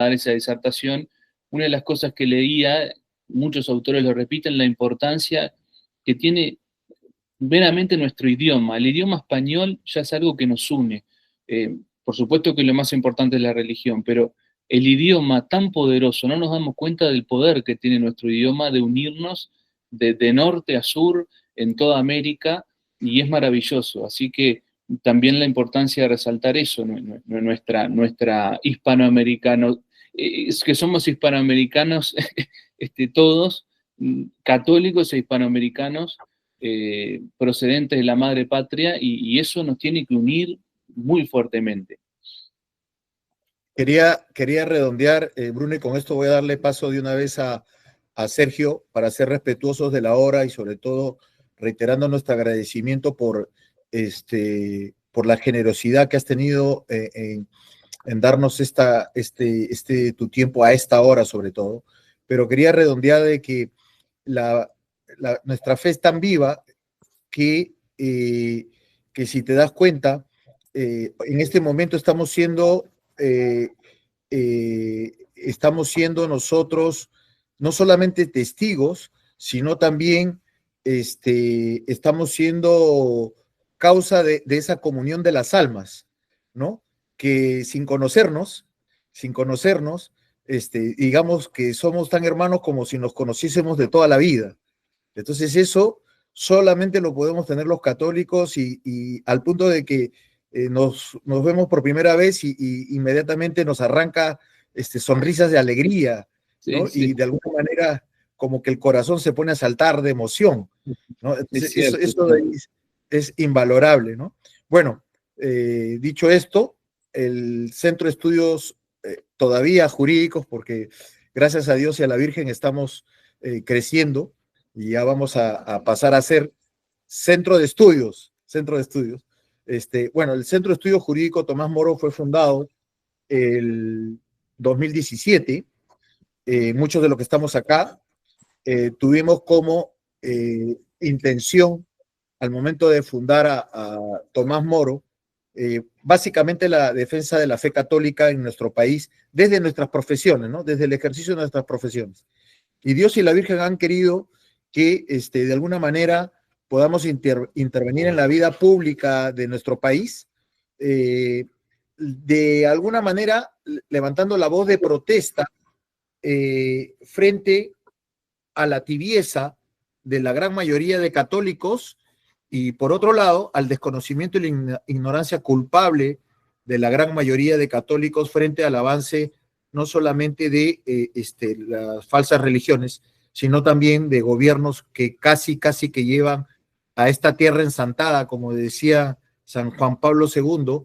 dar esa disertación, una de las cosas que leía, muchos autores lo repiten, la importancia que tiene meramente nuestro idioma. El idioma español ya es algo que nos une. Por supuesto que lo más importante es la religión, pero el idioma tan poderoso, no nos damos cuenta del poder que tiene nuestro idioma de unirnos de norte a sur en toda América, y es maravilloso. Así que también la importancia de resaltar eso, nuestra hispanoamericano, es que somos hispanoamericanos todos, católicos e hispanoamericanos, procedentes de la madre patria, y eso nos tiene que unir muy fuertemente. Quería redondear, Bruno, y con esto voy a darle paso de una vez a Sergio para ser respetuosos de la hora y sobre todo reiterando nuestro agradecimiento por la generosidad que has tenido en darnos tu tiempo a esta hora sobre todo. Pero quería redondear de que nuestra fe es tan viva que si te das cuenta, en este momento estamos siendo nosotros no solamente testigos, sino también estamos siendo causa de esa comunión de las almas, ¿no? Que sin conocernos, digamos que somos tan hermanos como si nos conociésemos de toda la vida. Entonces eso solamente lo podemos tener los católicos, y al punto de que nos vemos por primera vez y inmediatamente nos arranca sonrisas de alegría, ¿no? Sí, sí. Y de alguna manera como que el corazón se pone a saltar de emoción, ¿no? Entonces, eso es invalorable, ¿no? Bueno, dicho esto, el Centro de Estudios todavía jurídicos, porque gracias a Dios y a la Virgen estamos creciendo, y ya vamos a pasar a ser centro de estudios. Bueno, el Centro de Estudios Jurídicos Tomás Moro fue fundado el 2017. Muchos de los que estamos acá tuvimos como intención al momento de fundar a Tomás Moro, básicamente la defensa de la fe católica en nuestro país desde nuestras profesiones, ¿no? Desde el ejercicio de nuestras profesiones. Y Dios y la Virgen han querido que de alguna manera podamos intervenir en la vida pública de nuestro país, de alguna manera levantando la voz de protesta frente a la tibieza de la gran mayoría de católicos, y por otro lado al desconocimiento y la ignorancia culpable de la gran mayoría de católicos frente al avance no solamente de las falsas religiones, sino también de gobiernos que casi que llevan a esta tierra ensantada, como decía San Juan Pablo II,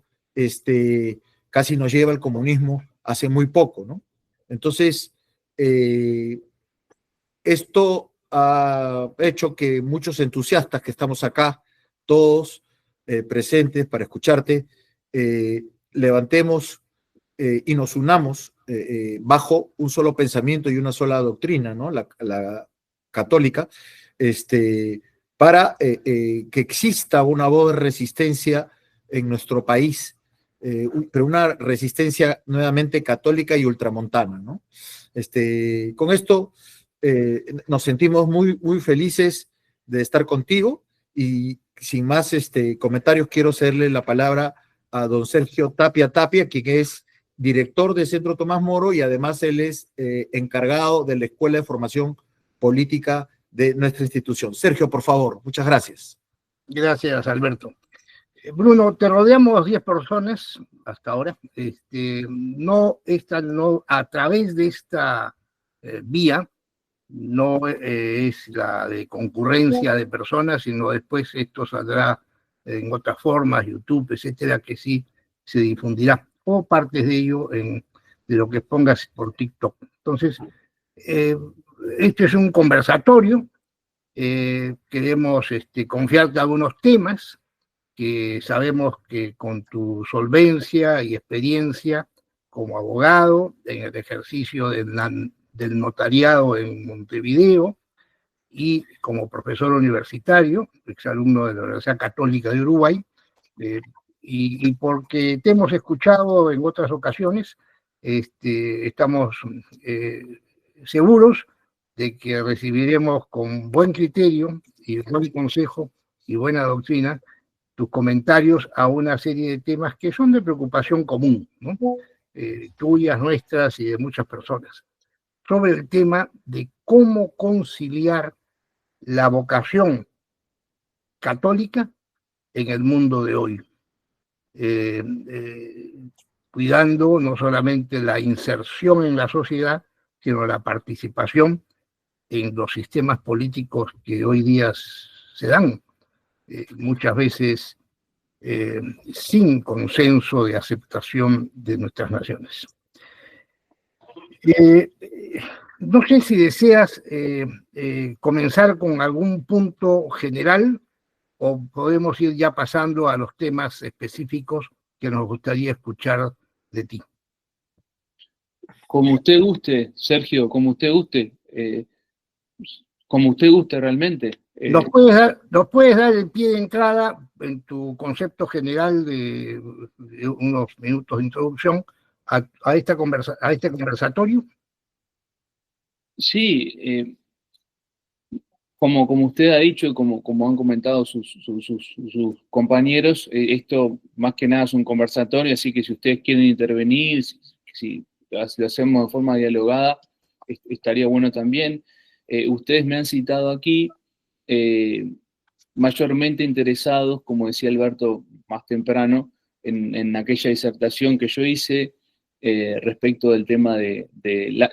casi nos lleva el comunismo hace muy poco, ¿no? Entonces, esto ha hecho que muchos entusiastas que estamos acá, todos presentes para escucharte, levantemos y nos unamos bajo un solo pensamiento y una sola doctrina, ¿no? La católica, para que exista una voz de resistencia en nuestro país, pero una resistencia nuevamente católica y ultramontana, ¿no? Con esto nos sentimos muy felices de estar contigo, y sin más comentarios quiero cederle la palabra a don Sergio Tapia, quien es director del Centro Tomás Moro, y además él es encargado de la Escuela de Formación Política de nuestra institución. Sergio, por favor, muchas gracias. Gracias, Alberto. Bruno, te rodeamos 10 personas hasta ahora. No a través de esta vía, no es la de concurrencia de personas, sino después esto saldrá en otras formas, YouTube, etcétera, que sí se difundirá, o partes de ello de lo que pongas por TikTok. Entonces, este es un conversatorio. Queremos confiarte algunos temas que sabemos que con tu solvencia y experiencia como abogado en el ejercicio del notariado en Montevideo y como profesor universitario, exalumno de la Universidad Católica de Uruguay, y porque te hemos escuchado en otras ocasiones estamos seguros de que recibiremos con buen criterio y buen consejo y buena doctrina tus comentarios a una serie de temas que son de preocupación común, ¿no? Tuyas, nuestras y de muchas personas, sobre el tema de cómo conciliar la vocación católica en el mundo de hoy, cuidando no solamente la inserción en la sociedad, sino la participación en los sistemas políticos que hoy día se dan, muchas veces sin consenso de aceptación de nuestras naciones. No sé si deseas comenzar con algún punto general o podemos ir ya pasando a los temas específicos que nos gustaría escuchar de ti. Como usted guste, Sergio, como usted guste realmente. Nos puedes dar el pie de entrada en tu concepto general de unos minutos de introducción a este conversatorio. Sí, como usted ha dicho y como han comentado sus compañeros, esto más que nada es un conversatorio, así que si ustedes quieren intervenir, si lo hacemos de forma dialogada, estaría bueno también. Ustedes me han citado aquí, mayormente interesados, como decía Alberto más temprano, en aquella disertación que yo hice respecto del tema de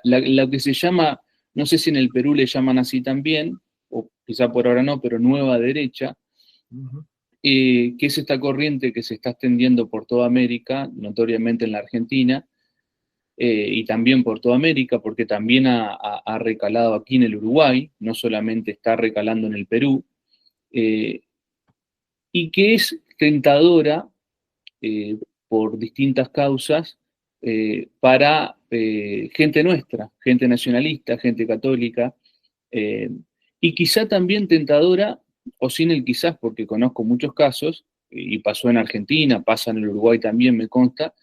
lo que se llama, no sé si en el Perú le llaman así también, o quizá por ahora no, pero nueva derecha, que es esta corriente que se está extendiendo por toda América, notoriamente en la Argentina, y también por toda América, porque también ha recalado aquí en el Uruguay, no solamente está recalando en el Perú, y que es tentadora por distintas causas para gente nuestra, gente nacionalista, gente católica, y quizá también tentadora, o sin el quizás, porque conozco muchos casos, y pasó en Argentina, pasa en el Uruguay también, me consta,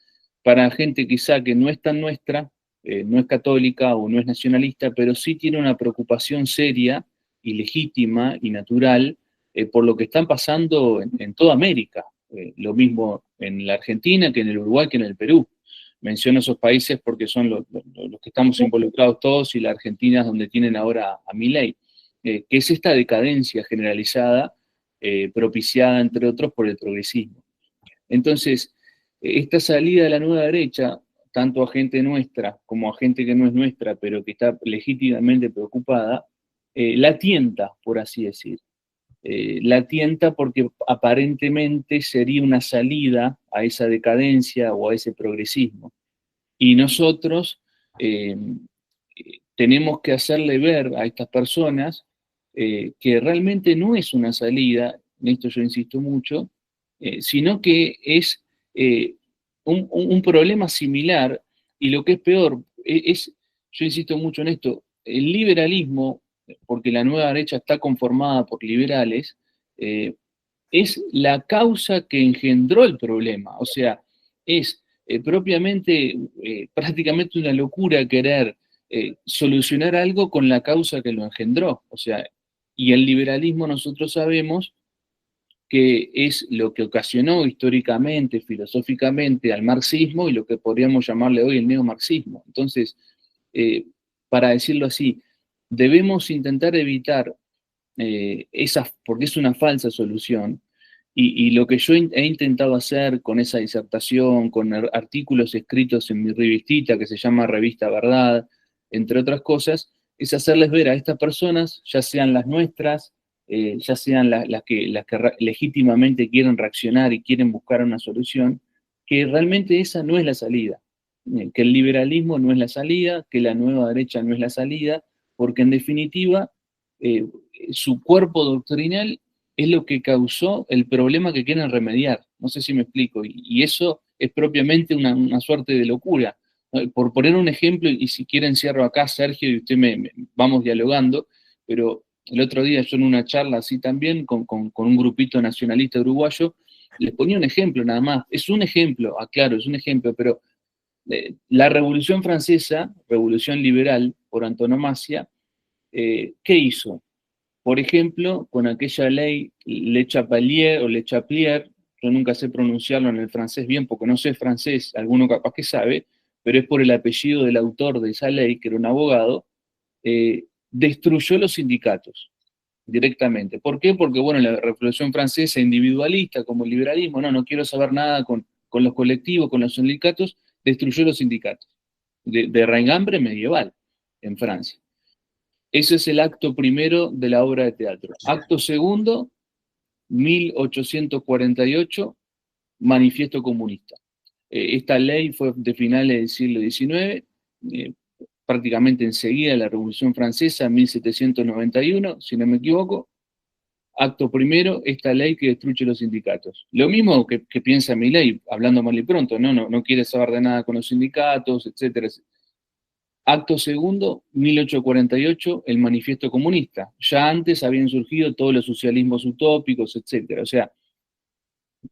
para gente quizá que no es tan nuestra, no es católica o no es nacionalista, pero sí tiene una preocupación seria y legítima y natural por lo que están pasando en toda América. Lo mismo en la Argentina que en el Uruguay que en el Perú. Menciono esos países porque son los que estamos involucrados todos, y la Argentina es donde tienen ahora a Milei, que es esta decadencia generalizada, propiciada entre otros por el progresismo. Entonces, esta salida de la nueva derecha, tanto a gente nuestra como a gente que no es nuestra, pero que está legítimamente preocupada, la tienta, por así decir. La tienta porque aparentemente sería una salida a esa decadencia o a ese progresismo. Y nosotros tenemos que hacerle ver a estas personas que realmente no es una salida, en esto yo insisto mucho, sino que es un problema similar, y lo que es peor, yo insisto mucho en esto, el liberalismo, porque la nueva derecha está conformada por liberales, es la causa que engendró el problema. O sea, es propiamente, prácticamente una locura querer solucionar algo con la causa que lo engendró. O sea, y el liberalismo nosotros sabemos que es lo que ocasionó históricamente, filosóficamente al marxismo y lo que podríamos llamarle hoy el neomarxismo. Entonces, para decirlo así, debemos intentar evitar porque es una falsa solución, y lo que yo he intentado hacer con esa disertación, con artículos escritos en mi revistita que se llama Revista Verdad, entre otras cosas, es hacerles ver a estas personas, ya sean las nuestras, ya sean las que legítimamente quieren reaccionar y quieren buscar una solución, que realmente esa no es la salida, que el liberalismo no es la salida, que la nueva derecha no es la salida, porque en definitiva su cuerpo doctrinal es lo que causó el problema que quieren remediar. No sé si me explico, y eso es propiamente una suerte de locura. Por poner un ejemplo, y si quieren cierro acá, Sergio, y usted vamos dialogando, pero el otro día yo en una charla así también, con un grupito nacionalista uruguayo, les ponía un ejemplo nada más. Es un ejemplo, aclaro, es un ejemplo, pero La Revolución Francesa, revolución liberal por antonomasia, ¿qué hizo? Por ejemplo, con aquella ley Le Chapelier o Le Chaplier, yo nunca sé pronunciarlo en el francés bien porque no sé francés, alguno capaz que sabe, pero es por el apellido del autor de esa ley, que era un abogado, destruyó los sindicatos directamente. ¿Por qué? Porque, bueno, la Revolución Francesa, individualista, como el liberalismo, no quiero saber nada con los colectivos, con los sindicatos, destruyó los sindicatos, de raigambre medieval en Francia. Ese es el acto primero de la obra de teatro. Acto segundo, 1848, Manifiesto Comunista. Esta ley fue de finales del siglo XIX, prácticamente enseguida de la Revolución Francesa, en 1791, si no me equivoco. Acto primero, esta ley que destruye los sindicatos. Lo mismo que piensa Milei, hablando mal y pronto, no quiere saber de nada con los sindicatos, etcétera. Acto segundo, 1848, el Manifiesto Comunista. Ya antes habían surgido todos los socialismos utópicos, etcétera. O sea,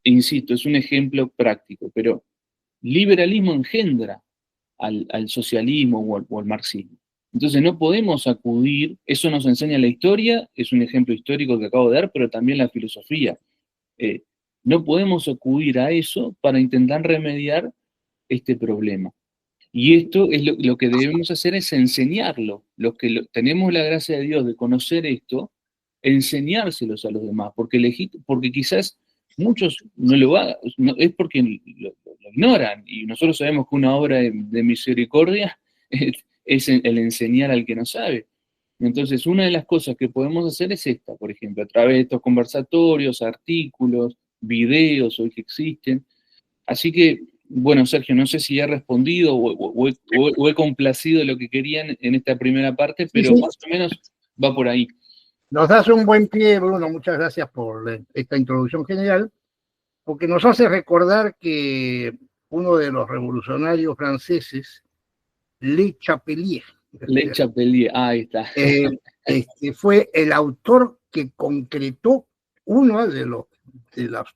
insisto, es un ejemplo práctico, pero liberalismo engendra al socialismo o al marxismo. Entonces no podemos acudir, eso nos enseña la historia, es un ejemplo histórico que acabo de dar, pero también la filosofía. No podemos acudir a eso para intentar remediar este problema. Y esto es lo que debemos hacer es enseñarlo. Los que tenemos la gracia de Dios de conocer esto, enseñárselos a los demás, porque quizás muchos no lo hagan, es porque lo ignoran, y nosotros sabemos que una obra de misericordia es el enseñar al que no sabe. Entonces, una de las cosas que podemos hacer es esta, por ejemplo, a través de estos conversatorios, artículos, videos hoy que existen. Así que, bueno, Sergio, no sé si he respondido o he complacido lo que querían en esta primera parte, pero sí. Más o menos va por ahí. Nos das un buen pie, Bruno, muchas gracias por esta introducción general, porque nos hace recordar que uno de los revolucionarios franceses, Le Chapelier, Ahí está. fue el autor que concretó uno de los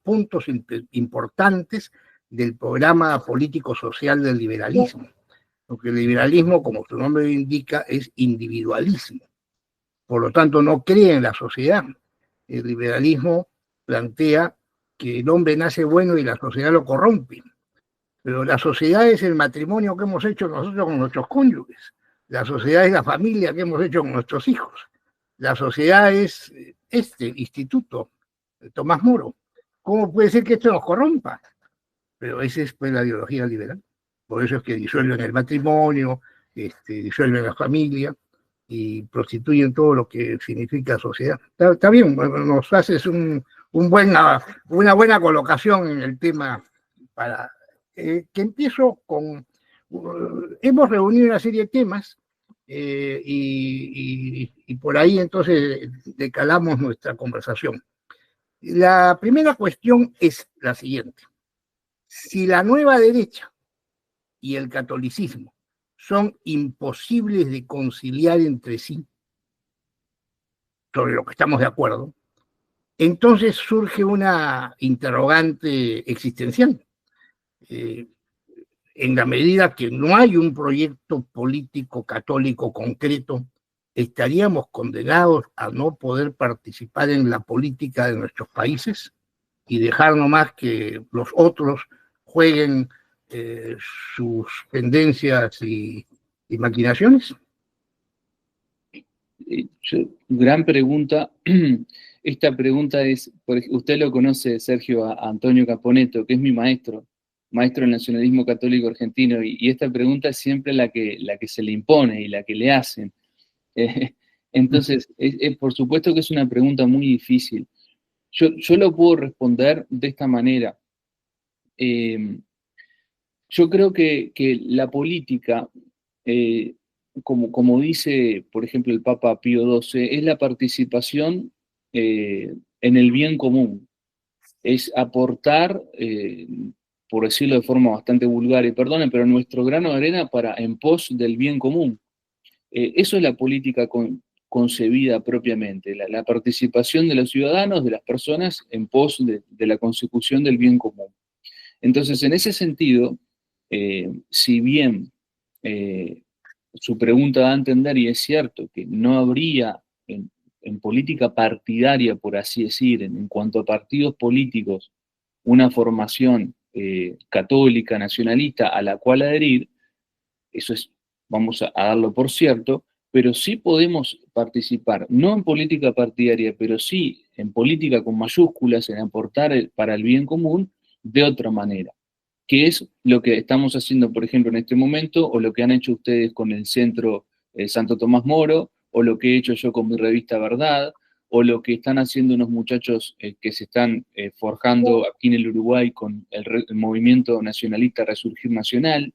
puntos importantes del programa político-social del liberalismo, porque el liberalismo, como su nombre indica, es individualismo. Por lo tanto, no cree en la sociedad. El liberalismo plantea que el hombre nace bueno y la sociedad lo corrompe. Pero la sociedad es el matrimonio que hemos hecho nosotros con nuestros cónyuges. La sociedad es la familia que hemos hecho con nuestros hijos. La sociedad es este instituto, Tomás Moro. ¿Cómo puede ser que esto nos corrompa? Pero esa es pues la ideología liberal. Por eso es que disuelven el matrimonio, disuelven la familia y prostituyen todo lo que significa sociedad. Está bien, nos haces una buena colocación en el tema para que empiezo con... hemos reunido una serie de temas y por ahí entonces decalamos nuestra conversación. La primera cuestión es la siguiente. Si la nueva derecha y el catolicismo son imposibles de conciliar entre sí, sobre lo que estamos de acuerdo, entonces surge una interrogante existencial. En la medida que no hay un proyecto político católico concreto, estaríamos condenados a no poder participar en la política de nuestros países y dejar nomás que los otros jueguen sus tendencias y maquinaciones. Gran pregunta. Esta pregunta es, usted lo conoce, Sergio, a Antonio Caponeto, que es mi maestro del nacionalismo católico argentino, y esta pregunta es siempre la que se le impone y la que le hacen. Entonces, por supuesto que es una pregunta muy difícil. Yo lo puedo responder de esta manera. Yo creo que la política, como dice, por ejemplo, el Papa Pío XII, es la participación en el bien común. Es aportar, por decirlo de forma bastante vulgar, y perdonen, pero nuestro grano de arena en pos del bien común. Eso es la política concebida propiamente, la participación de los ciudadanos, de las personas, en pos de la consecución del bien común. Entonces, en ese sentido, si bien su pregunta da a entender, y es cierto, que no habría en política partidaria, por así decir, en cuanto a partidos políticos, una formación católica, nacionalista, a la cual adherir, eso es, vamos a darlo por cierto, pero sí podemos participar, no en política partidaria, pero sí en política con mayúsculas, en aportar para el bien común de otra manera, que es lo que estamos haciendo, por ejemplo, en este momento, o lo que han hecho ustedes con el Centro Santo Tomás Moro, o lo que he hecho yo con mi revista Verdad, o lo que están haciendo unos muchachos que se están forjando aquí en el Uruguay con el movimiento nacionalista Resurgir Nacional.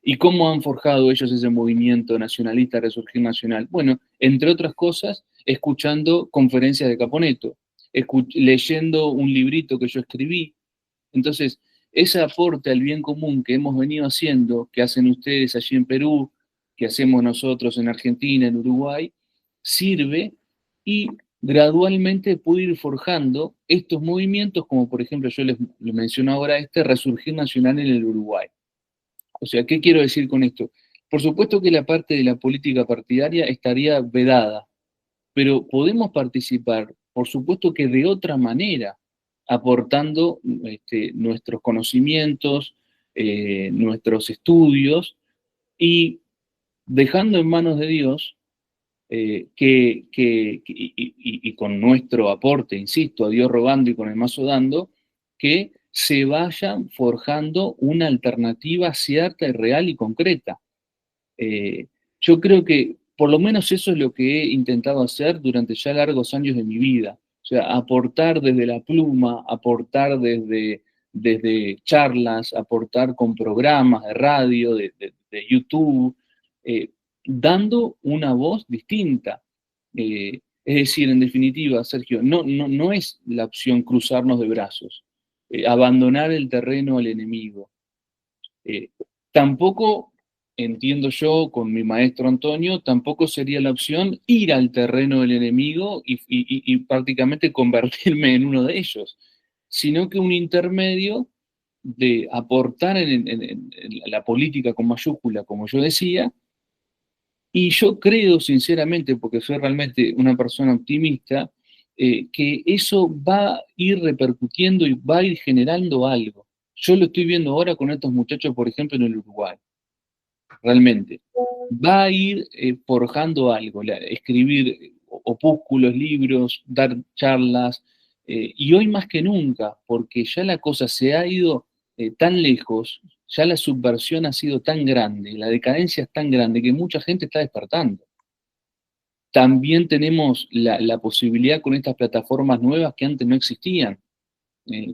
¿Y cómo han forjado ellos ese movimiento nacionalista Resurgir Nacional? Bueno, entre otras cosas, escuchando conferencias de Caponeto, leyendo un librito que yo escribí. Entonces, ese aporte al bien común que hemos venido haciendo, que hacen ustedes allí en Perú, que hacemos nosotros en Argentina, en Uruguay, sirve y gradualmente puede ir forjando estos movimientos, como por ejemplo yo les menciono ahora Resurgir Nacional en el Uruguay. O sea, ¿qué quiero decir con esto? Por supuesto que la parte de la política partidaria estaría vedada, pero podemos participar, por supuesto que de otra manera, aportando nuestros conocimientos, nuestros estudios y dejando en manos de Dios y con nuestro aporte, insisto, a Dios rogando y con el mazo dando, que se vayan forjando una alternativa cierta y real y concreta. Yo creo que por lo menos eso es lo que he intentado hacer durante ya largos años de mi vida. O sea, aportar desde la pluma, aportar desde charlas, aportar con programas de radio, de YouTube, dando una voz distinta. Es decir, en definitiva, Sergio, no es la opción cruzarnos de brazos, abandonar el terreno al enemigo. Tampoco, entiendo yo, con mi maestro Antonio, tampoco sería la opción ir al terreno del enemigo y prácticamente convertirme en uno de ellos, sino que un intermedio de aportar en la política con mayúscula, como yo decía, y yo creo sinceramente, porque soy realmente una persona optimista, que eso va a ir repercutiendo y va a ir generando algo. Yo lo estoy viendo ahora con estos muchachos, por ejemplo, en el Uruguay. Realmente. Va a ir forjando algo, escribir opúsculos, libros, dar charlas, y hoy más que nunca, porque ya la cosa se ha ido tan lejos, ya la subversión ha sido tan grande, la decadencia es tan grande que mucha gente está despertando. También tenemos la posibilidad con estas plataformas nuevas que antes no existían.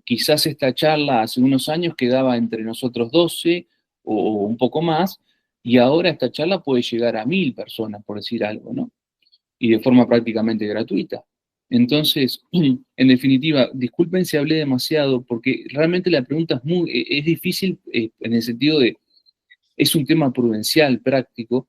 Quizás esta charla hace unos años quedaba entre nosotros 12 o un poco más, y ahora esta charla puede llegar a 1000 personas, por decir algo, ¿no? Y de forma prácticamente gratuita. Entonces, en definitiva, disculpen si hablé demasiado, porque realmente la pregunta es difícil en el sentido de, es un tema prudencial, práctico,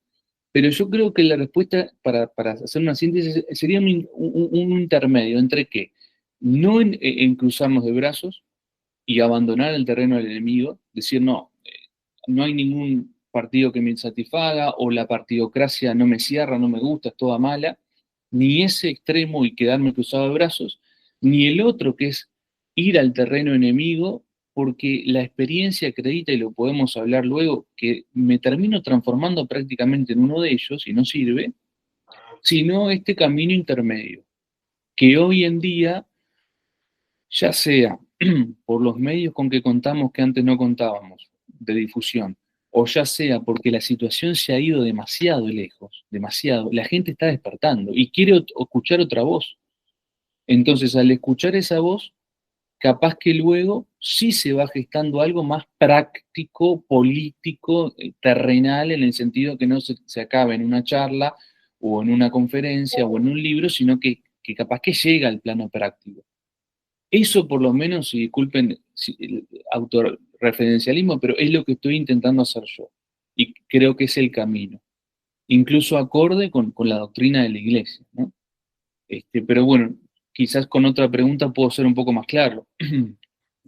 pero yo creo que la respuesta, para hacer una síntesis, sería un intermedio entre qué, no en cruzarnos de brazos y abandonar el terreno del enemigo, decir no, no hay ningún partido que me insatisfaga, o la partidocracia no me cierra, no me gusta, es toda mala, ni ese extremo y quedarme cruzado de brazos, ni el otro que es ir al terreno enemigo, porque la experiencia acredita, y lo podemos hablar luego, que me termino transformando prácticamente en uno de ellos y no sirve, sino este camino intermedio, que hoy en día, ya sea por los medios con que contamos que antes no contábamos, de difusión, o ya sea porque la situación se ha ido demasiado lejos, demasiado, la gente está despertando y quiere escuchar otra voz. Entonces, al escuchar esa voz, capaz que luego sí se va gestando algo más práctico, político, terrenal, en el sentido que no se acabe en una charla o en una conferencia o en un libro, sino que capaz que llega al plano práctico. Eso por lo menos, y disculpen el autorreferencialismo, pero es lo que estoy intentando hacer yo. Y creo que es el camino. Incluso acorde con la doctrina de la iglesia, ¿no? Pero bueno, quizás con otra pregunta puedo ser un poco más claro.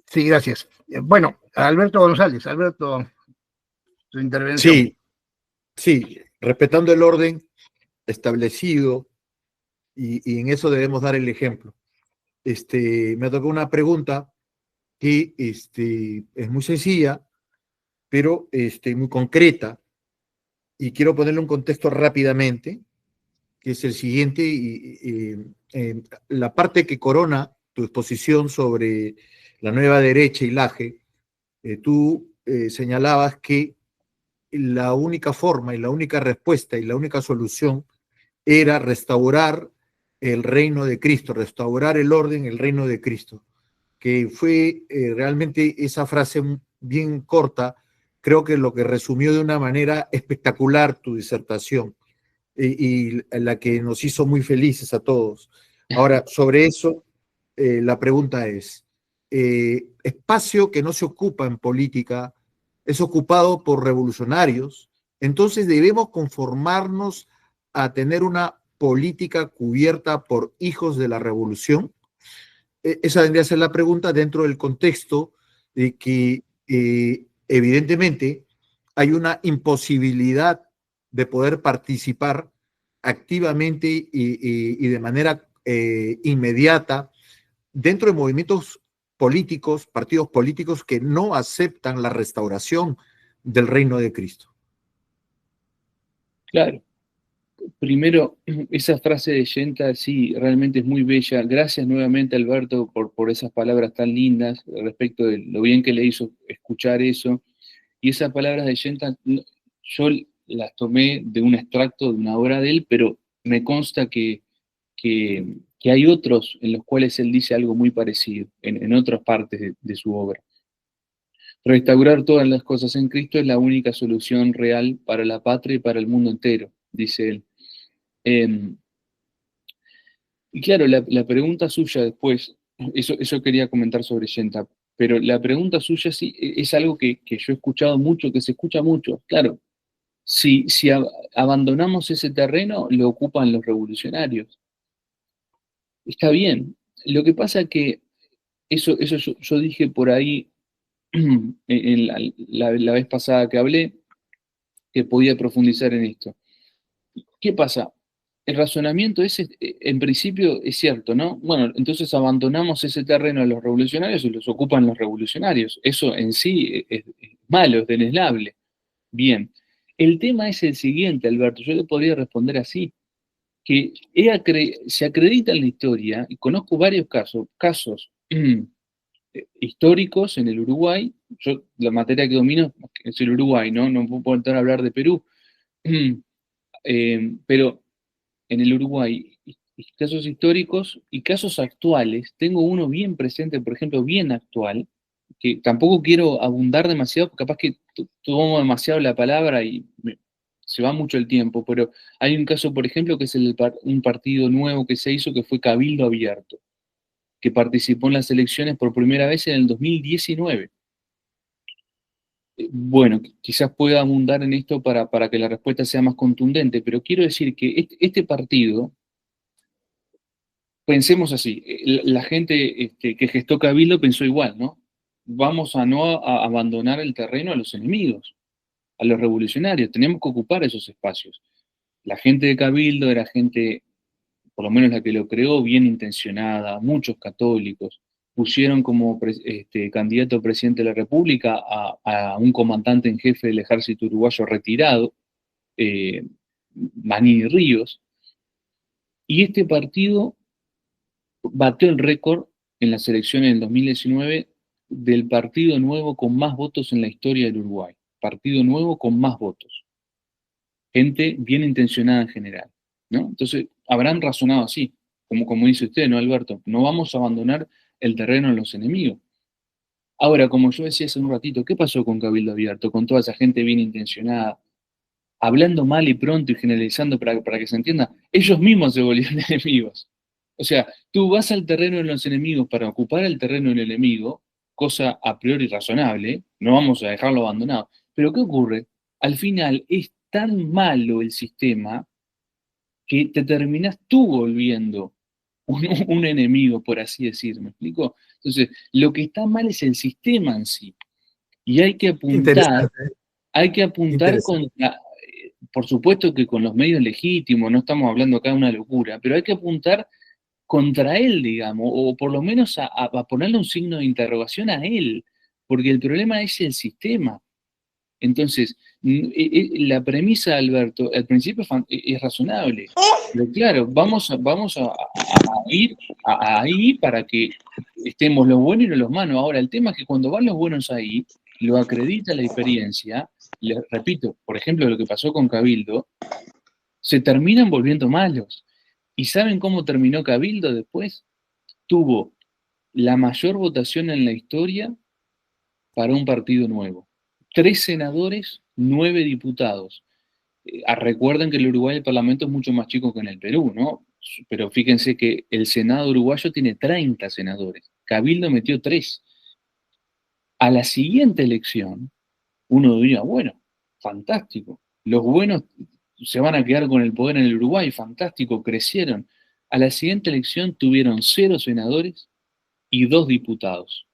Sí, gracias. Bueno, Alberto González. Alberto, su intervención. Sí, sí, respetando el orden establecido, y en eso debemos dar el ejemplo. Me tocó una pregunta que es muy sencilla, pero muy concreta, y quiero ponerle un contexto rápidamente, que es el siguiente, la parte que corona tu exposición sobre la nueva derecha y Laje, tú señalabas que la única forma y la única respuesta y la única solución era restaurar el reino de Cristo, restaurar el orden, el reino de Cristo, que fue realmente esa frase bien corta, creo que lo que resumió de una manera espectacular tu disertación y la que nos hizo muy felices a todos. Ahora, sobre eso, la pregunta es, espacio que no se ocupa en política es ocupado por revolucionarios, entonces debemos conformarnos a tener una política cubierta por hijos de la revolución. Esa vendría a ser la pregunta dentro del contexto de que evidentemente hay una imposibilidad de poder participar activamente y de manera inmediata dentro de movimientos políticos, partidos políticos que no aceptan la restauración del reino de Cristo. Claro. Primero, esa frase de Yenta sí, realmente es muy bella. Gracias nuevamente, Alberto, por esas palabras tan lindas respecto de lo bien que le hizo escuchar eso. Y esas palabras de Yenta, yo las tomé de un extracto de una obra de él, pero me consta que hay otros en los cuales él dice algo muy parecido, en otras partes de su obra. Restaurar todas las cosas en Cristo es la única solución real para la patria y para el mundo entero, dice él. Y claro, la pregunta suya después, eso quería comentar sobre Yenta, pero la pregunta suya sí es algo que yo he escuchado mucho, que se escucha mucho. Claro, si abandonamos ese terreno, lo ocupan los revolucionarios. Está bien. Lo que pasa es que eso yo dije por ahí en la vez pasada que hablé, que podía profundizar en esto. ¿Qué pasa? El razonamiento ese, en principio, es cierto, ¿no? Bueno, entonces abandonamos ese terreno a los revolucionarios y los ocupan los revolucionarios. Eso en sí es malo, es deleznable. Bien. El tema es el siguiente, Alberto, yo le podría responder así, que se acredita en la historia, y conozco varios casos históricos en el Uruguay. Yo la materia que domino es el Uruguay, ¿no? No puedo entrar a hablar de Perú. Pero en el Uruguay, casos históricos y casos actuales, tengo uno bien presente, por ejemplo, bien actual, que tampoco quiero abundar demasiado, porque capaz que tomo demasiado la palabra y se va mucho el tiempo, pero hay un caso, por ejemplo, que es un partido nuevo que se hizo, que fue Cabildo Abierto, que participó en las elecciones por primera vez en el 2019. Bueno, quizás pueda abundar en esto para que la respuesta sea más contundente, pero quiero decir que este partido, pensemos así, la gente que gestó Cabildo pensó igual, ¿no? Vamos a no abandonar el terreno a los enemigos, a los revolucionarios, tenemos que ocupar esos espacios. La gente de Cabildo era gente, por lo menos la que lo creó, bien intencionada, muchos católicos, pusieron como candidato a presidente de la República a un comandante en jefe del ejército uruguayo retirado, Manini Ríos, y este partido batió el récord en las elecciones del 2019 del partido nuevo con más votos en la historia del Uruguay. Partido nuevo con más votos. Gente bien intencionada en general, ¿no? Entonces, habrán razonado así, como dice usted, ¿no, Alberto? No vamos a abandonar el terreno a los enemigos. Ahora, como yo decía hace un ratito, ¿qué pasó con Cabildo Abierto? Con toda esa gente bien intencionada, hablando mal y pronto y generalizando para que se entienda, ellos mismos se volvían enemigos. O sea, tú vas al terreno de los enemigos para ocupar el terreno del enemigo, cosa a priori razonable, no vamos a dejarlo abandonado. Pero ¿qué ocurre? Al final es tan malo el sistema que te terminás tú volviendo un enemigo, por así decir, ¿me explico? Entonces, lo que está mal es el sistema en sí. Y hay que apuntar, Interesante. Hay que apuntar contra, por supuesto que con los medios legítimos, no estamos hablando acá de una locura, pero hay que apuntar contra él, digamos, o por lo menos a ponerle un signo de interrogación a él, porque el problema es el sistema. Entonces, la premisa, Alberto, al principio es razonable, pero claro, vamos a ir ahí para que estemos los buenos y no los malos. Ahora, el tema es que cuando van los buenos ahí, lo acredita la experiencia, les repito, por ejemplo, lo que pasó con Cabildo, se terminan volviendo malos. ¿Y saben cómo terminó Cabildo después? Tuvo la mayor votación en la historia para un partido nuevo. 3 senadores, 9 diputados. Recuerden que en el Uruguay el Parlamento es mucho más chico que en el Perú, ¿no? Pero fíjense que el Senado uruguayo tiene 30 senadores. Cabildo metió 3. A la siguiente elección, uno diría, bueno, fantástico. Los buenos se van a quedar con el poder en el Uruguay, fantástico, crecieron. A la siguiente elección tuvieron 0 senadores y 2 diputados.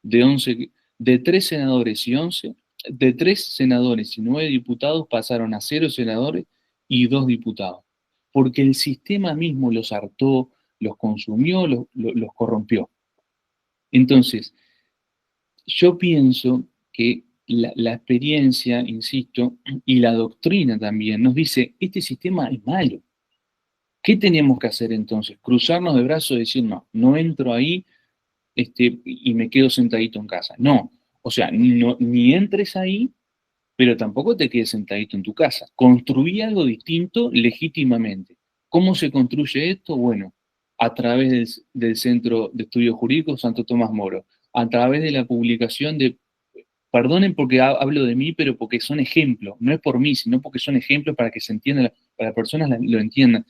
De 3 senadores y 11, de 3 senadores y 9 diputados pasaron a 0 senadores y 2 diputados. Porque el sistema mismo los hartó, los consumió, los corrompió. Entonces, yo pienso que la experiencia, insisto, y la doctrina también nos dice, este sistema es malo. ¿Qué tenemos que hacer entonces? Cruzarnos de brazos y decir, no, no entro ahí y me quedo sentadito en casa. No, o sea, ni entres ahí, pero tampoco te quedes sentadito en tu casa. Construí algo distinto legítimamente. ¿Cómo se construye esto? Bueno, a través del Centro de Estudios Jurídicos Santo Tomás Moro, a través de la publicación de, perdonen porque hablo de mí, pero porque son ejemplos, no es por mí, sino porque son ejemplos para que se entienda, para las personas lo entiendan,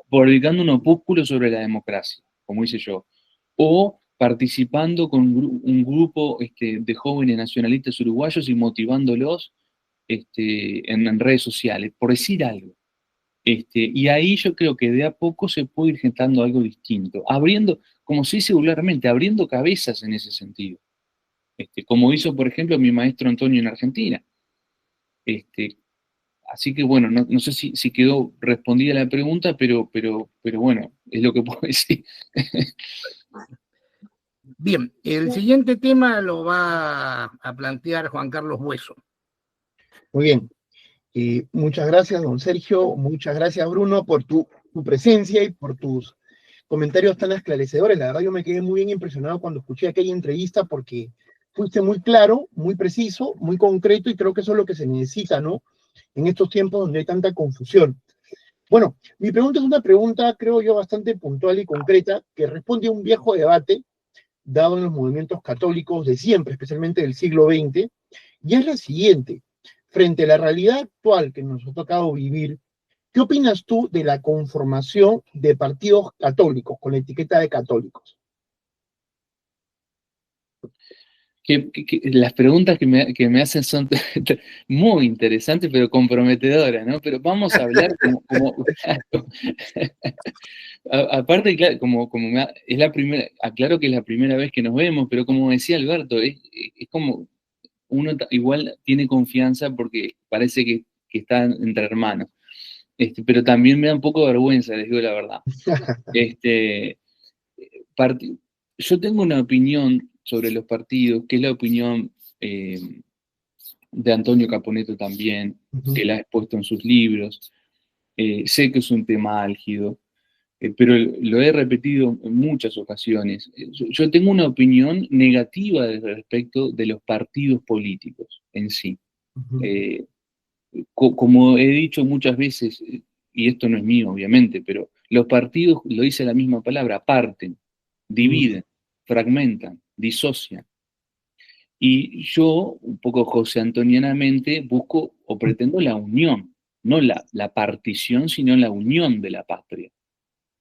publicando un opúsculo sobre la democracia, como hice yo, o participando con un grupo de jóvenes nacionalistas uruguayos y motivándolos en redes sociales, por decir algo. Y ahí yo creo que de a poco se puede ir gestando algo distinto, abriendo, como se dice vulgarmente, abriendo cabezas en ese sentido. Como hizo, por ejemplo, mi maestro Antonio en Argentina. Así que bueno, no sé si quedó respondida la pregunta, pero bueno, es lo que puedo decir. Bien, el siguiente tema lo va a plantear Juan Carlos Bueso. Muy bien. Muchas gracias, don Sergio. Muchas gracias, Bruno, por tu presencia y por tus comentarios tan esclarecedores. La verdad, yo me quedé muy bien impresionado cuando escuché aquella entrevista porque fuiste muy claro, muy preciso, muy concreto y creo que eso es lo que se necesita, ¿no? En estos tiempos donde hay tanta confusión. Bueno, mi pregunta es una pregunta, creo yo, bastante puntual y concreta que responde a un viejo debate dado en los movimientos católicos de siempre, especialmente del siglo XX, y es la siguiente. Frente a la realidad actual que nos ha tocado vivir, ¿qué opinas tú de la conformación de partidos católicos, con la etiqueta de católicos? Las preguntas que me hacen son muy interesantes, pero comprometedoras, ¿no? Pero vamos a hablar aparte, claro, es la primera, aclaro que es la primera vez que nos vemos, pero como decía Alberto, es como uno igual tiene confianza porque parece que están entre hermanos. Pero también me da un poco de vergüenza, les digo la verdad. Yo tengo una opinión sobre los partidos, que es la opinión de Antonio Caponeto también, que la ha expuesto en sus libros. Sé que es un tema álgido, pero lo he repetido en muchas ocasiones. Yo tengo una opinión negativa respecto de los partidos políticos en sí. Como he dicho muchas veces, y esto no es mío obviamente, pero los partidos, lo dice la misma palabra, parten, dividen, fragmentan, disocian. Y yo, un poco josé antonianamente, busco o pretendo la unión, no la partición, sino la unión de la patria.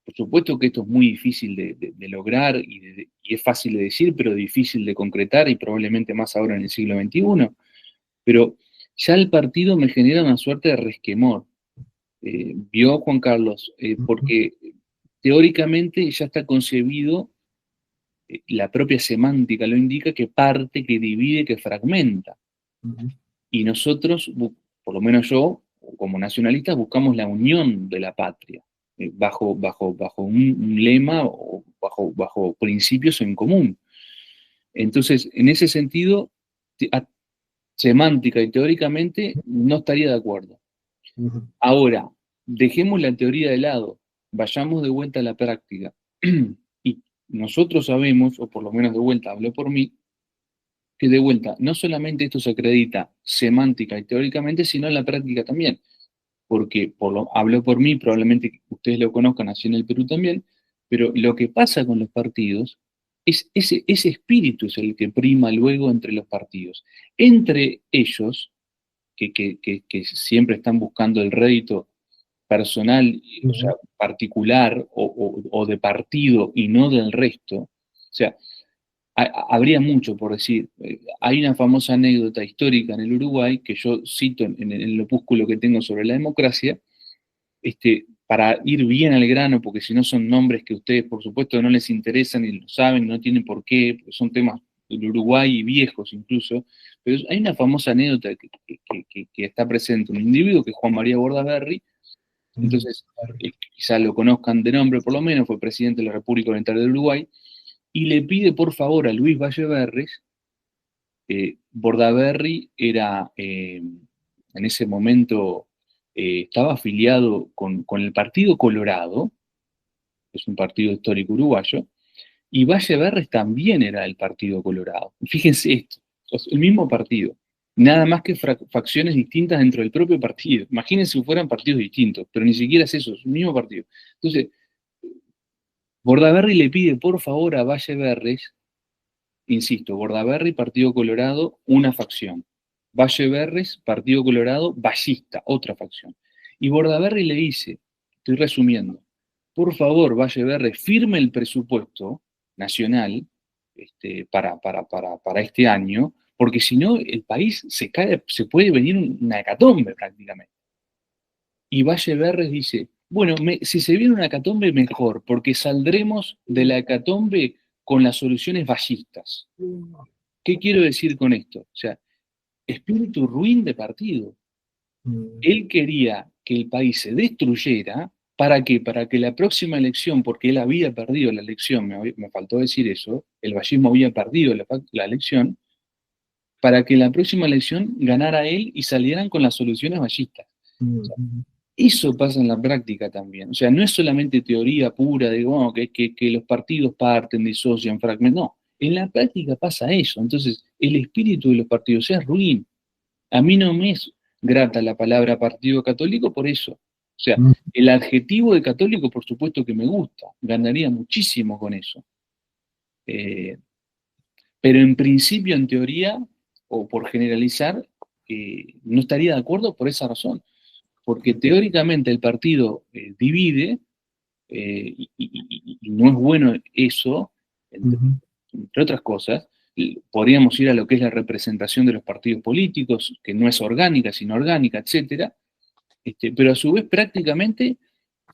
Por supuesto que esto es muy difícil de lograr y es fácil de decir, pero difícil de concretar y probablemente más ahora en el siglo XXI. Pero ya el partido me genera una suerte de resquemor. ¿Vio, Juan Carlos? Porque teóricamente ya está concebido, la propia semántica lo indica, que parte, que divide, que fragmenta. Y nosotros, por lo menos yo, como nacionalistas, buscamos la unión de la patria, bajo un lema o bajo principios en común. Entonces, en ese sentido, semántica y teóricamente no estaría de acuerdo. Ahora, dejemos la teoría de lado, vayamos de vuelta a la práctica. Y nosotros sabemos, o por lo menos de vuelta hablo por mí, que de vuelta, no solamente esto se acredita semántica y teóricamente, sino en la práctica también. Porque hablo por mí, probablemente ustedes lo conozcan así en el Perú también, pero lo que pasa con los partidos es ese espíritu es el que prima luego entre los partidos. Entre ellos, que siempre están buscando el rédito personal, o sea, particular o de partido y no del resto, o sea, habría mucho por decir. Hay una famosa anécdota histórica en el Uruguay que yo cito en el opúsculo que tengo sobre la democracia, para ir bien al grano, porque si no son nombres que a ustedes, por supuesto, no les interesan y lo saben, no tienen por qué, porque son temas del Uruguay y viejos incluso, pero hay una famosa anécdota que está presente, un individuo que es Juan María Bordaberry. Entonces, quizás lo conozcan de nombre por lo menos, fue presidente de la República Oriental del Uruguay, y le pide por favor a Luis Valleverres. Bordaberry era, en ese momento, estaba afiliado con el Partido Colorado, que es un partido histórico uruguayo, y Valleverres también era del Partido Colorado. Fíjense esto, el mismo partido, nada más que facciones distintas dentro del propio partido. Imagínense si fueran partidos distintos, pero ni siquiera es eso, es el mismo partido. Entonces, Bordaberry le pide por favor a Valleverres, insisto, Bordaberry, Partido Colorado, una facción. Valleverres, Partido Colorado, vallista, otra facción. Y Bordaberry le dice, estoy resumiendo, por favor, Valleverres, firme el presupuesto nacional para este año, porque si no, el país se cae, se puede venir una hecatombe prácticamente. Y Valleverres dice, bueno, si se viene una hecatombe, mejor, porque saldremos de la hecatombe con las soluciones vallistas. ¿Qué quiero decir con esto? O sea, espíritu ruin de partido. Él quería que el país se destruyera. ¿Para qué? Para que la próxima elección, porque él había perdido la elección, me faltó decir eso, el vallismo había perdido la elección, para que la próxima elección ganara él y salieran con las soluciones vallistas. O sea, eso pasa en la práctica también. O sea, no es solamente teoría pura de que los partidos parten, disocian, fragmentan. No, en la práctica pasa eso. Entonces, el espíritu de los partidos es ruin. A mí no me es grata la palabra partido católico por eso. O sea, el adjetivo de católico, por supuesto que me gusta. Ganaría muchísimo con eso. Pero en principio, en teoría, o por generalizar, no estaría de acuerdo por esa razón. Porque teóricamente el partido divide, y no es bueno eso, entre otras cosas. Podríamos ir a lo que es la representación de los partidos políticos, que no es orgánica, sino orgánica, etc. Pero a su vez prácticamente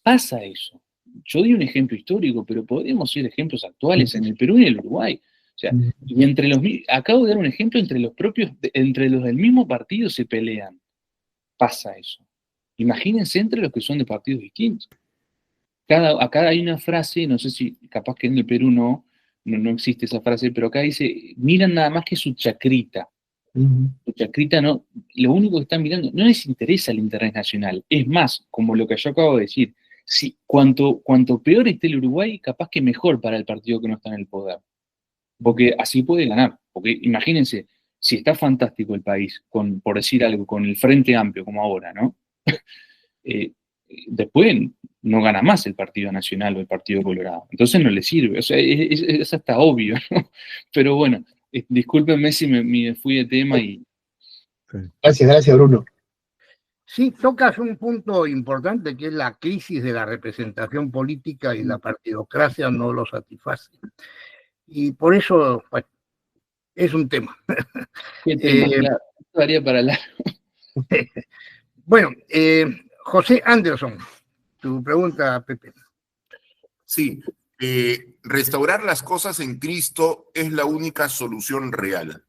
pasa eso. Yo di un ejemplo histórico, pero podríamos ir a ejemplos actuales en el Perú y en el Uruguay. O sea, y acabo de dar un ejemplo, entre los del mismo partido se pelean. Pasa eso. Imagínense entre los que son de partidos distintos. Acá hay una frase, no sé si capaz que en el Perú no existe esa frase, pero acá dice, miran nada más que su chacrita. Su chacrita no, lo único que están mirando, no les interesa el interés nacional. Es más, como lo que yo acabo de decir, cuanto peor esté el Uruguay, capaz que mejor para el partido que no está en el poder. Porque así puede ganar. Porque imagínense, si está fantástico el país, por decir algo, con el Frente Amplio como ahora, ¿no? Después no gana más el Partido Nacional o el Partido Colorado. Entonces no le sirve. O sea, es hasta obvio, ¿no? Pero bueno, discúlpenme si me fui de tema y... Gracias, Bruno. Sí, tocas un punto importante que es la crisis de la representación política y la partidocracia no lo satisface. Y por eso, bueno, es un tema. ¿Qué tema? Claro, esto daría para largo. Bueno, José Anderson, tu pregunta, Pepe. Sí, restaurar las cosas en Cristo es la única solución real.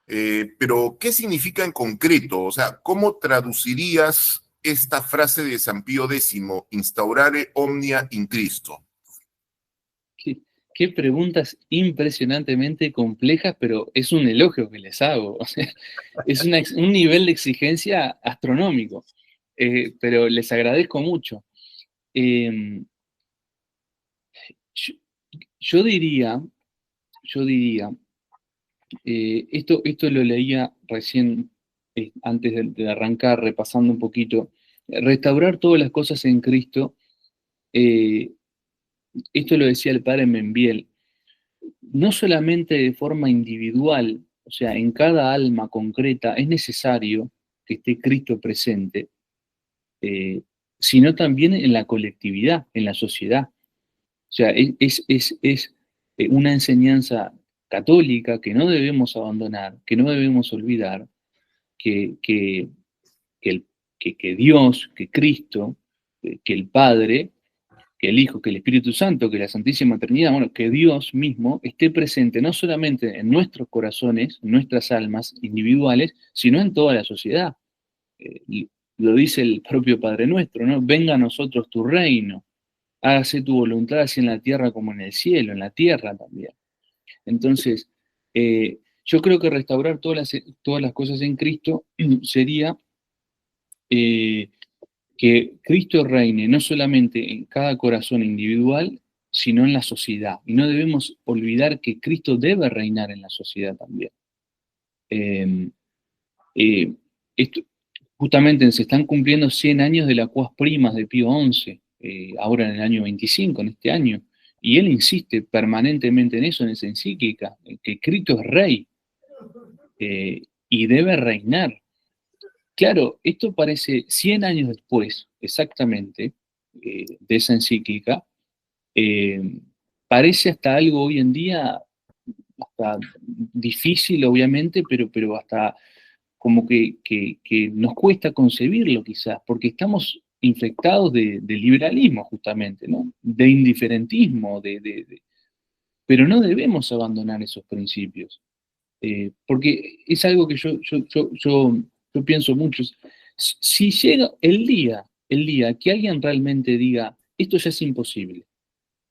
Pero, ¿qué significa en concreto? O sea, ¿cómo traducirías esta frase de San Pío X, instaurare omnia in Cristo? Qué preguntas impresionantemente complejas, pero es un elogio que les hago. O sea, es un nivel de exigencia astronómico, pero les agradezco mucho. Eh, yo, yo diría, esto lo leía recién, antes de arrancar, repasando un poquito, restaurar todas las cosas en Cristo. Esto lo decía el padre Membiel, no solamente de forma individual, o sea, en cada alma concreta es necesario que esté Cristo presente, eh, sino también en la colectividad, en la sociedad. O sea, es una enseñanza católica que no debemos abandonar, que no debemos olvidar, que, que, que, que Dios, que Cristo, que el Padre, que el Hijo, que el Espíritu Santo, que la Santísima Trinidad, bueno, que Dios mismo esté presente no solamente en nuestros corazones, en nuestras almas individuales, sino en toda la sociedad. Y lo dice el propio Padre Nuestro, ¿no? Venga a nosotros tu reino, hágase tu voluntad así en la tierra como en el cielo, en la tierra también. Entonces, yo creo que restaurar todas las cosas en Cristo sería que Cristo reine no solamente en cada corazón individual, sino en la sociedad. Y no debemos olvidar que Cristo debe reinar en la sociedad también. Eh, eh, esto, justamente se están cumpliendo 100 años de la Quas Primas de Pío XI, ahora en el año 25, en este año, y él insiste permanentemente en eso, en esa encíclica, que Cristo es rey y debe reinar. Claro, esto parece 100 años después, exactamente, de esa encíclica, eh, parece hasta algo hoy en día, hasta difícil obviamente, pero hasta como que nos cuesta concebirlo quizás, porque estamos infectados de liberalismo justamente, ¿no? De indiferentismo, pero no debemos abandonar esos principios, porque es algo que yo pienso mucho. Si llega el día que alguien realmente diga, esto ya es imposible,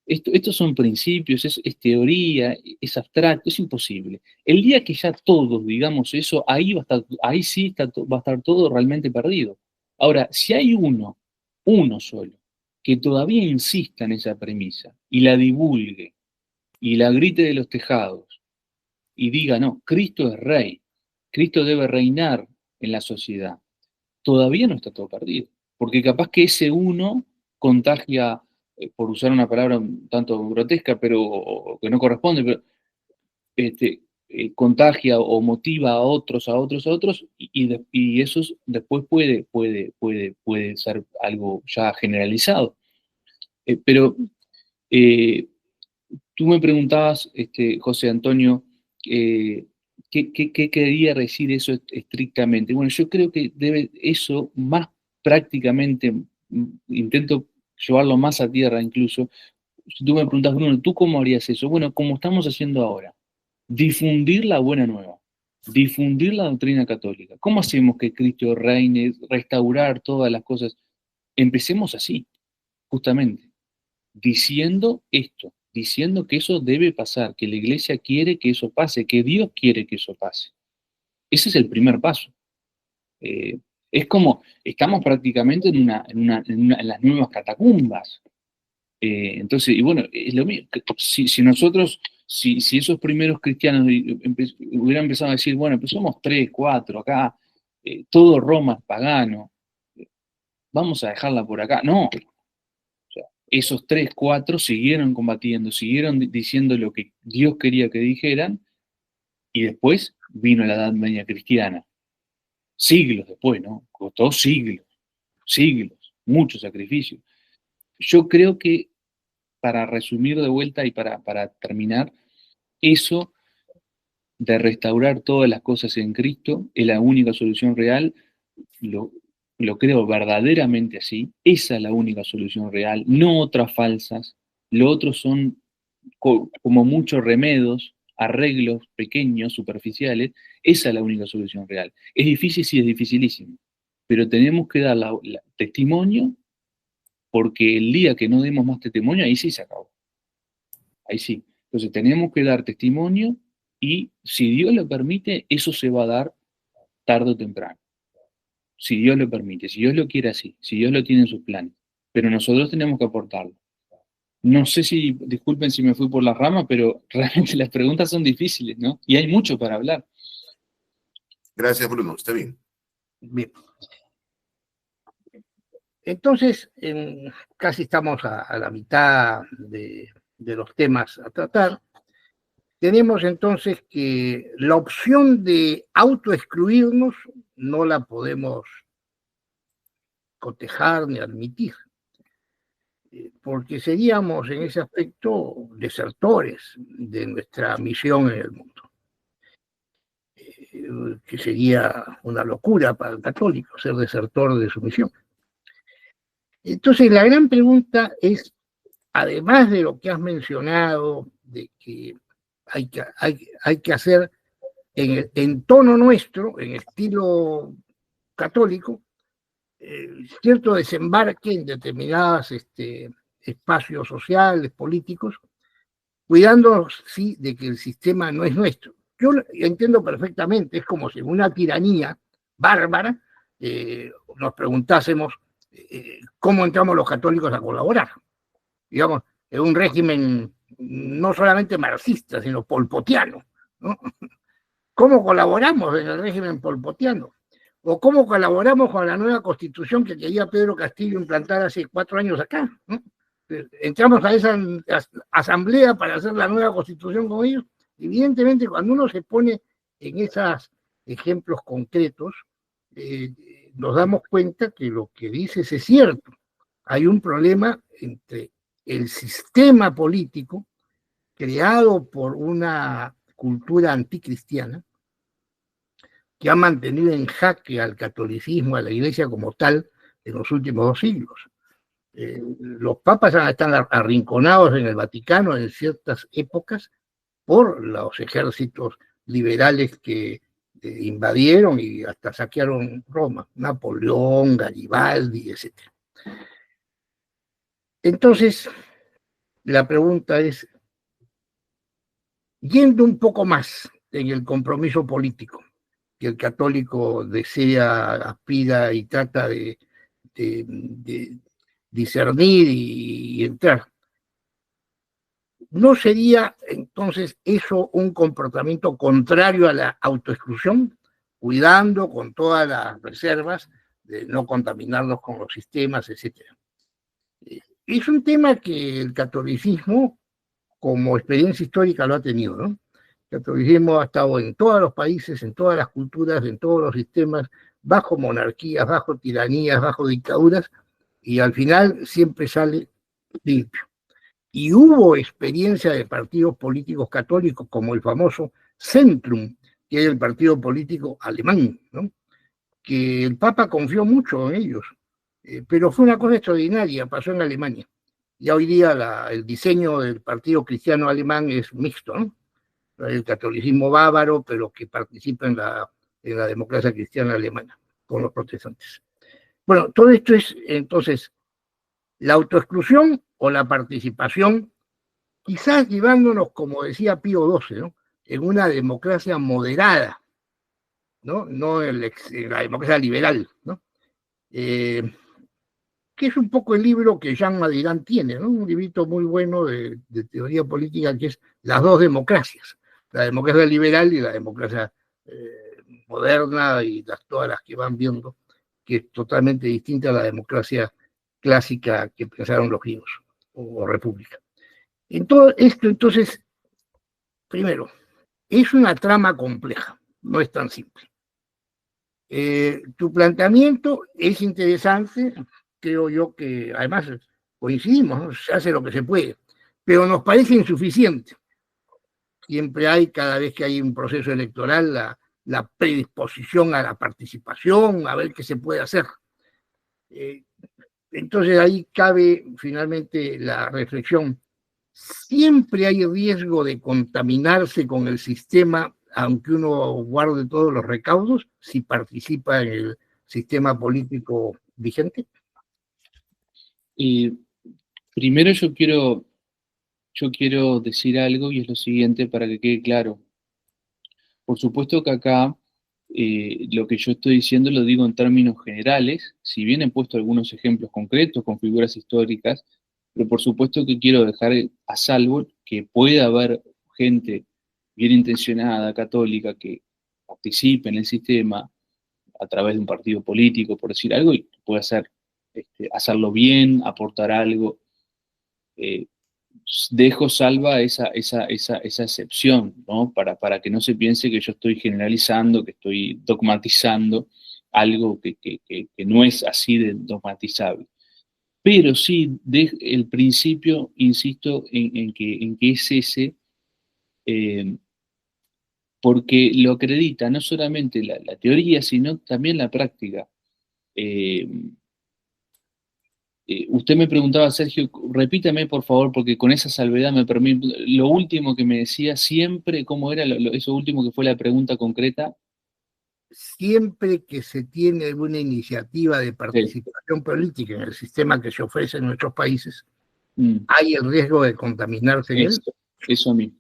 estos son principios, es teoría, es abstracto, es imposible. El día que ya todos digamos eso, ahí sí va a estar todo realmente perdido. Ahora, si hay uno solo, que todavía insista en esa premisa y la divulgue y la grite de los tejados y diga, no, Cristo es rey, Cristo debe reinar en la sociedad, todavía no está todo perdido. Porque capaz que ese uno contagia, por usar una palabra un tanto grotesca, pero o que no corresponde, pero contagia o motiva a otros, y eso después puede ser algo ya generalizado. Pero tú me preguntabas, José Antonio, ¿qué quería decir eso estrictamente? Bueno, yo creo que debe eso más prácticamente, intento llevarlo más a tierra incluso. Si tú me preguntas, Bruno, ¿tú cómo harías eso? Bueno, como estamos haciendo ahora, difundir la buena nueva, difundir la doctrina católica. ¿Cómo hacemos que Cristo reine, restaurar todas las cosas? Empecemos así, justamente diciendo esto, diciendo que eso debe pasar, que la iglesia quiere que eso pase, que Dios quiere que eso pase. Ese es el primer paso. Es como, estamos prácticamente en las nuevas catacumbas. Entonces, y bueno, es lo mismo. Si esos primeros cristianos hubieran empezado a decir, bueno, pues somos 3, 4 acá, todo Roma es pagano, vamos a dejarla por acá. No, esos 3, 4 siguieron combatiendo, siguieron diciendo lo que Dios quería que dijeran, y después vino la Edad Media cristiana. Siglos después, ¿no? Costó siglos, muchos sacrificios. Yo creo que, para resumir de vuelta y para terminar, eso de restaurar todas las cosas en Cristo es la única solución real, lo creo verdaderamente así, esa es la única solución real, no otras falsas, lo otro son como muchos remedos arreglos pequeños, superficiales, esa es la única solución real. Es difícil, sí, es dificilísimo, pero tenemos que dar testimonio, porque el día que no demos más testimonio, ahí sí se acabó. Ahí sí. Entonces tenemos que dar testimonio y si Dios lo permite, eso se va a dar tarde o temprano. Si Dios lo permite, si Dios lo quiere así, si Dios lo tiene en sus planes. Pero nosotros tenemos que aportarlo. No sé si, disculpen si me fui por la rama, pero realmente las preguntas son difíciles, ¿no? Y hay mucho para hablar. Gracias, Bruno. Está bien. Bien. Entonces, casi estamos a la mitad de los temas a tratar. Tenemos entonces que la opción de autoexcluirnos no la podemos cotejar ni admitir, porque seríamos en ese aspecto desertores de nuestra misión en el mundo, que sería una locura para el católico ser desertor de su misión. Entonces la gran pregunta es, además de lo que has mencionado, de que hay que hacer en tono nuestro, en estilo católico, cierto desembarque en determinados espacios sociales, políticos, cuidándonos, sí, de que el sistema no es nuestro. Yo entiendo perfectamente, es como si en una tiranía bárbara nos preguntásemos cómo entramos los católicos a colaborar. Digamos, en un régimen no solamente marxista, sino polpotiano, ¿no? ¿Cómo colaboramos en el régimen polpotiano? ¿O cómo colaboramos con la nueva constitución que quería Pedro Castillo implantar hace 4 años acá, ¿no? Entramos a esa asamblea para hacer la nueva constitución con ellos. Evidentemente, cuando uno se pone en esos ejemplos concretos, nos damos cuenta que lo que dices es cierto. Hay un problema entre el sistema político creado por una cultura anticristiana que ha mantenido en jaque al catolicismo, a la iglesia como tal, en los últimos 2 siglos. Los papas están arrinconados en el Vaticano en ciertas épocas por los ejércitos liberales que invadieron y hasta saquearon Roma, Napoleón, Garibaldi, etc. Entonces, la pregunta es, yendo un poco más en el compromiso político que el católico desea, aspira y trata de discernir y entrar, ¿no sería entonces eso un comportamiento contrario a la autoexclusión, cuidando con todas las reservas de no contaminarnos con los sistemas, etcétera? Es un tema que el catolicismo, como experiencia histórica, lo ha tenido, ¿no? El catolicismo ha estado en todos los países, en todas las culturas, en todos los sistemas, bajo monarquías, bajo tiranías, bajo dictaduras, y al final siempre sale limpio. Y hubo experiencia de partidos políticos católicos, como el famoso Centrum, que es el partido político alemán, ¿no? Que el Papa confió mucho en ellos, pero fue una cosa extraordinaria, pasó en Alemania. Ya hoy día el diseño del partido cristiano alemán es mixto, ¿no? El catolicismo bávaro, pero que participa en la democracia cristiana alemana, con los protestantes. Bueno, todo esto es, entonces, la autoexclusión o la participación, quizás llevándonos, como decía Pío XII, ¿no? En una democracia moderada, no en la democracia liberal, ¿no? Que es un poco el libro que Jean Madiran tiene, ¿no? Un librito muy bueno de teoría política, que es Las 2 democracias, la democracia liberal y la democracia moderna, y todas las que van viendo, que es totalmente distinta a la democracia clásica que pensaron los griegos, o república. En todo esto, entonces, primero, es una trama compleja, no es tan simple. Tu planteamiento es interesante, creo yo que además coincidimos, ¿no? Se hace lo que se puede, pero nos parece insuficiente. Siempre hay, cada vez que hay un proceso electoral, la predisposición a la participación, a ver qué se puede hacer. Entonces ahí cabe finalmente la reflexión. siempre hay riesgo de contaminarse con el sistema, aunque uno guarde todos los recaudos, si participa en el sistema político vigente. Y primero yo quiero decir algo y es lo siguiente para que quede claro. Por supuesto que acá lo que yo estoy diciendo lo digo en términos generales, si bien he puesto algunos ejemplos concretos con figuras históricas, pero por supuesto que quiero dejar a salvo que pueda haber gente bien intencionada, católica, que participe en el sistema a través de un partido político, por decir algo, y puede hacerlo bien, aportar algo. Eh, Dejo salva esa excepción, ¿no? Para que no se piense que yo estoy generalizando, que estoy dogmatizando algo que no es así de dogmatizable. Pero sí, el principio, insisto, en que es ese, eh, porque lo acredita no solamente la teoría, sino también la práctica. Eh, Usted me preguntaba, Sergio, repítame por favor, porque con esa salvedad me permite, lo último que me decía siempre, ¿cómo era eso último que fue la pregunta concreta? Siempre que se tiene alguna iniciativa de Sí. participación política en el sistema que se ofrece en nuestros países, Mm, hay el riesgo de contaminarse en él. eso mismo.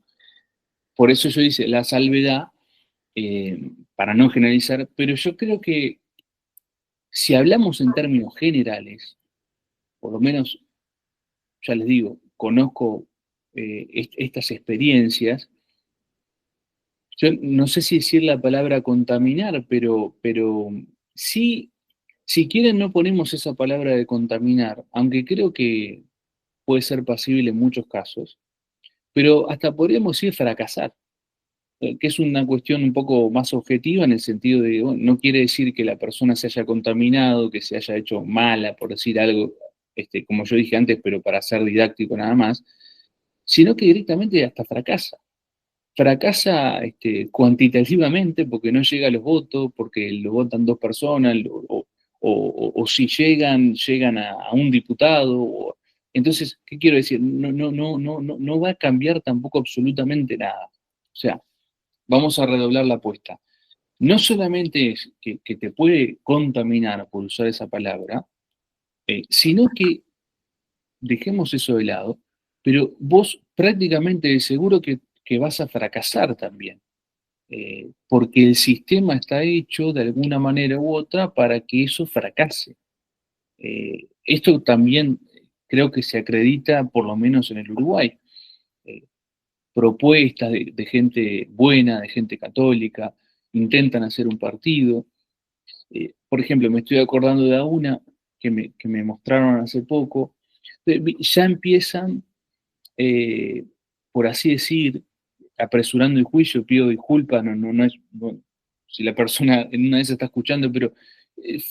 Por eso yo dice la salvedad, para no generalizar, pero yo creo que si hablamos en términos generales, por lo menos, ya les digo, conozco estas experiencias. Yo no sé si decir la palabra contaminar, pero sí, si quieren no ponemos esa palabra de contaminar, aunque creo que puede ser pasible en muchos casos, pero hasta podríamos decir fracasar, que es una cuestión un poco más objetiva en el sentido de, bueno, no quiere decir que la persona se haya contaminado, que se haya hecho mala, por decir algo, como yo dije antes, pero para ser didáctico nada más, sino que directamente hasta fracasa cuantitativamente porque no llega a los votos, porque lo votan dos personas, o si llegan a un diputado. Entonces, ¿qué quiero decir? No va a cambiar tampoco absolutamente nada. O sea, vamos a redoblar la apuesta. No solamente es que te puede contaminar, por usar esa palabra, sino que dejemos eso de lado, pero vos prácticamente de seguro que vas a fracasar también, porque el sistema está hecho de alguna manera u otra para que eso fracase. Esto también creo que se acredita, por lo menos en el Uruguay. Eh, Propuestas de gente buena, de gente católica, intentan hacer un partido. Por ejemplo, me estoy acordando de una que me mostraron hace poco. Ya empiezan, eh, por así decir, apresurando el juicio, pido disculpas, no es, si la persona en una vez está escuchando, pero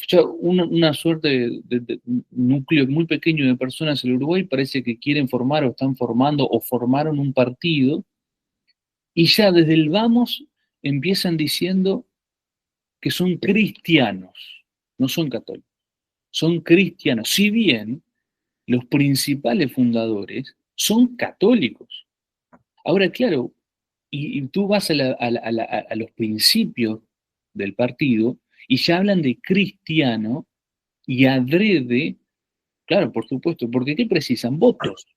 ya una suerte de núcleo muy pequeño de personas en Uruguay parece que quieren formar o están formando o formaron un partido y ya desde el vamos empiezan diciendo que son cristianos, no son católicos, son cristianos, si bien los principales fundadores son católicos. Ahora, claro, y tú vas a los principios del partido y ya hablan de cristiano y adrede, claro, por supuesto, porque ¿qué precisan? Votos.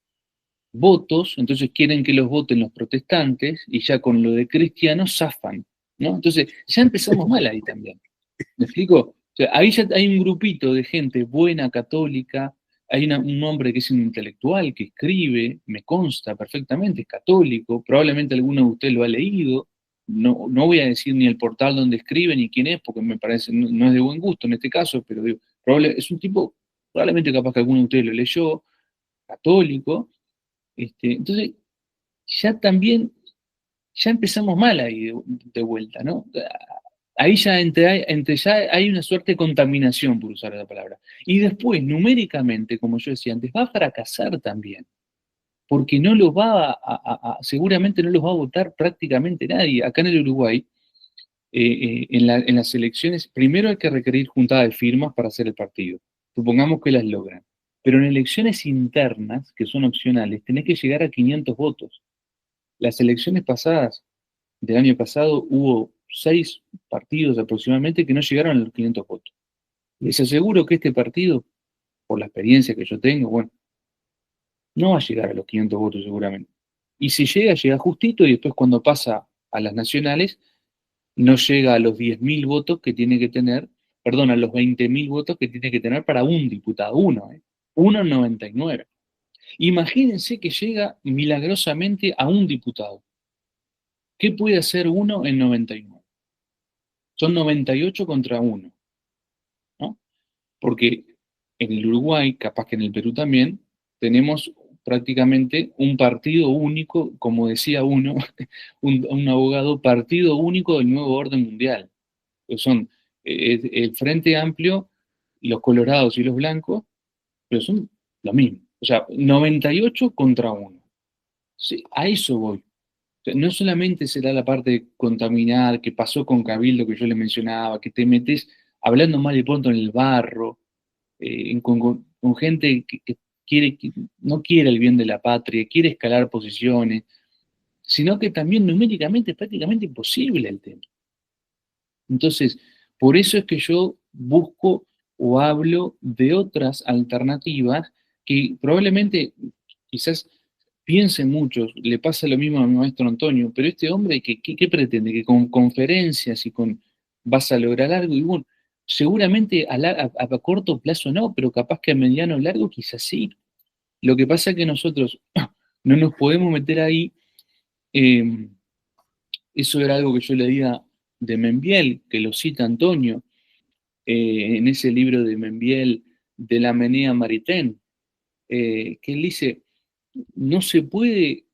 Votos, entonces quieren que los voten los protestantes y ya con lo de cristianos zafan, ¿no? Entonces ya empezamos mal ahí también. ¿Me explico? O sea, ahí ya hay un grupito de gente buena, católica, hay un hombre que es un intelectual, que escribe, me consta perfectamente, es católico, probablemente alguno de ustedes lo ha leído, no voy a decir ni el portal donde escribe ni quién es, porque me parece, no es de buen gusto en este caso, pero digo, es un tipo, probablemente capaz que alguno de ustedes lo leyó, católico, entonces ya también, ya empezamos mal ahí de vuelta, ¿no? Ahí ya ya hay una suerte de contaminación, por usar la palabra. Y después, numéricamente, como yo decía antes, va a fracasar también, porque no los va seguramente no los va a votar prácticamente nadie. Acá en el Uruguay, en las elecciones, primero hay que requerir juntada de firmas para hacer el partido. Supongamos que las logran. Pero en elecciones internas, que son opcionales, tenés que llegar a 500 votos. Las elecciones pasadas, del año pasado, hubo 6 partidos aproximadamente que no llegaron a los 500 votos. Les aseguro que este partido, por la experiencia que yo tengo, bueno, no va a llegar a los 500 votos seguramente. Y si llega, llega justito y después cuando pasa a las nacionales, no llega a los 10.000 votos que tiene que tener, perdón, a los 20.000 votos que tiene que tener para un diputado, uno, ¿eh? 1,99. Imagínense que llega milagrosamente a un diputado. ¿Qué puede hacer uno en 99? Son 98 contra uno, ¿no? Porque en el Uruguay, capaz que en el Perú también, tenemos prácticamente un partido único, como decía uno, un abogado, partido único del nuevo orden mundial. Que son el Frente Amplio, los colorados y los blancos, pero son lo mismo. O sea, 98 contra uno. Sí, a eso voy. O sea, no solamente será la parte de contaminar, que pasó con Cabildo, que yo le mencionaba, que te metes hablando mal y pronto en el barro, con gente que quiere, que no quiere el bien de la patria, quiere escalar posiciones, sino que también numéricamente es prácticamente imposible el tema. Entonces, por eso es que yo busco o hablo de otras alternativas que probablemente, quizás piensen muchos, le pasa lo mismo a mi maestro Antonio, pero este hombre, ¿qué pretende? Que con conferencias y con vas a lograr algo, y bueno, seguramente a corto plazo no, pero capaz que a mediano o largo quizás sí. Lo que pasa es que nosotros no nos podemos meter ahí. eh, Eso era algo que yo leía de Membiel, que lo cita Antonio, en ese libro de Membiel, de la Menea Maritain, que él dice, no se puede,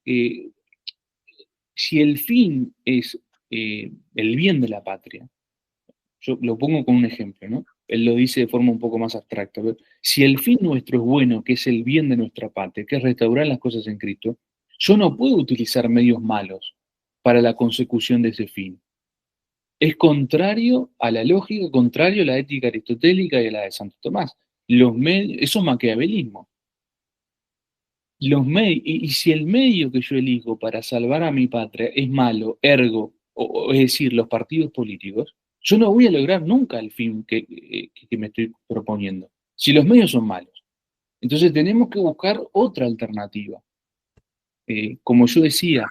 si el fin es el bien de la patria, yo lo pongo con un ejemplo, ¿no? Él lo dice de forma un poco más abstracta, pero si el fin nuestro es bueno, que es el bien de nuestra patria, que es restaurar las cosas en Cristo, yo no puedo utilizar medios malos para la consecución de ese fin. Es contrario a la lógica, contrario a la ética aristotélica y a la de Santo Tomás. Eso es maquiavelismo. Y si el medio que yo elijo para salvar a mi patria es malo, ergo, es decir, los partidos políticos, yo no voy a lograr nunca el fin que me estoy proponiendo, si los medios son malos. Entonces tenemos que buscar otra alternativa. Como yo decía,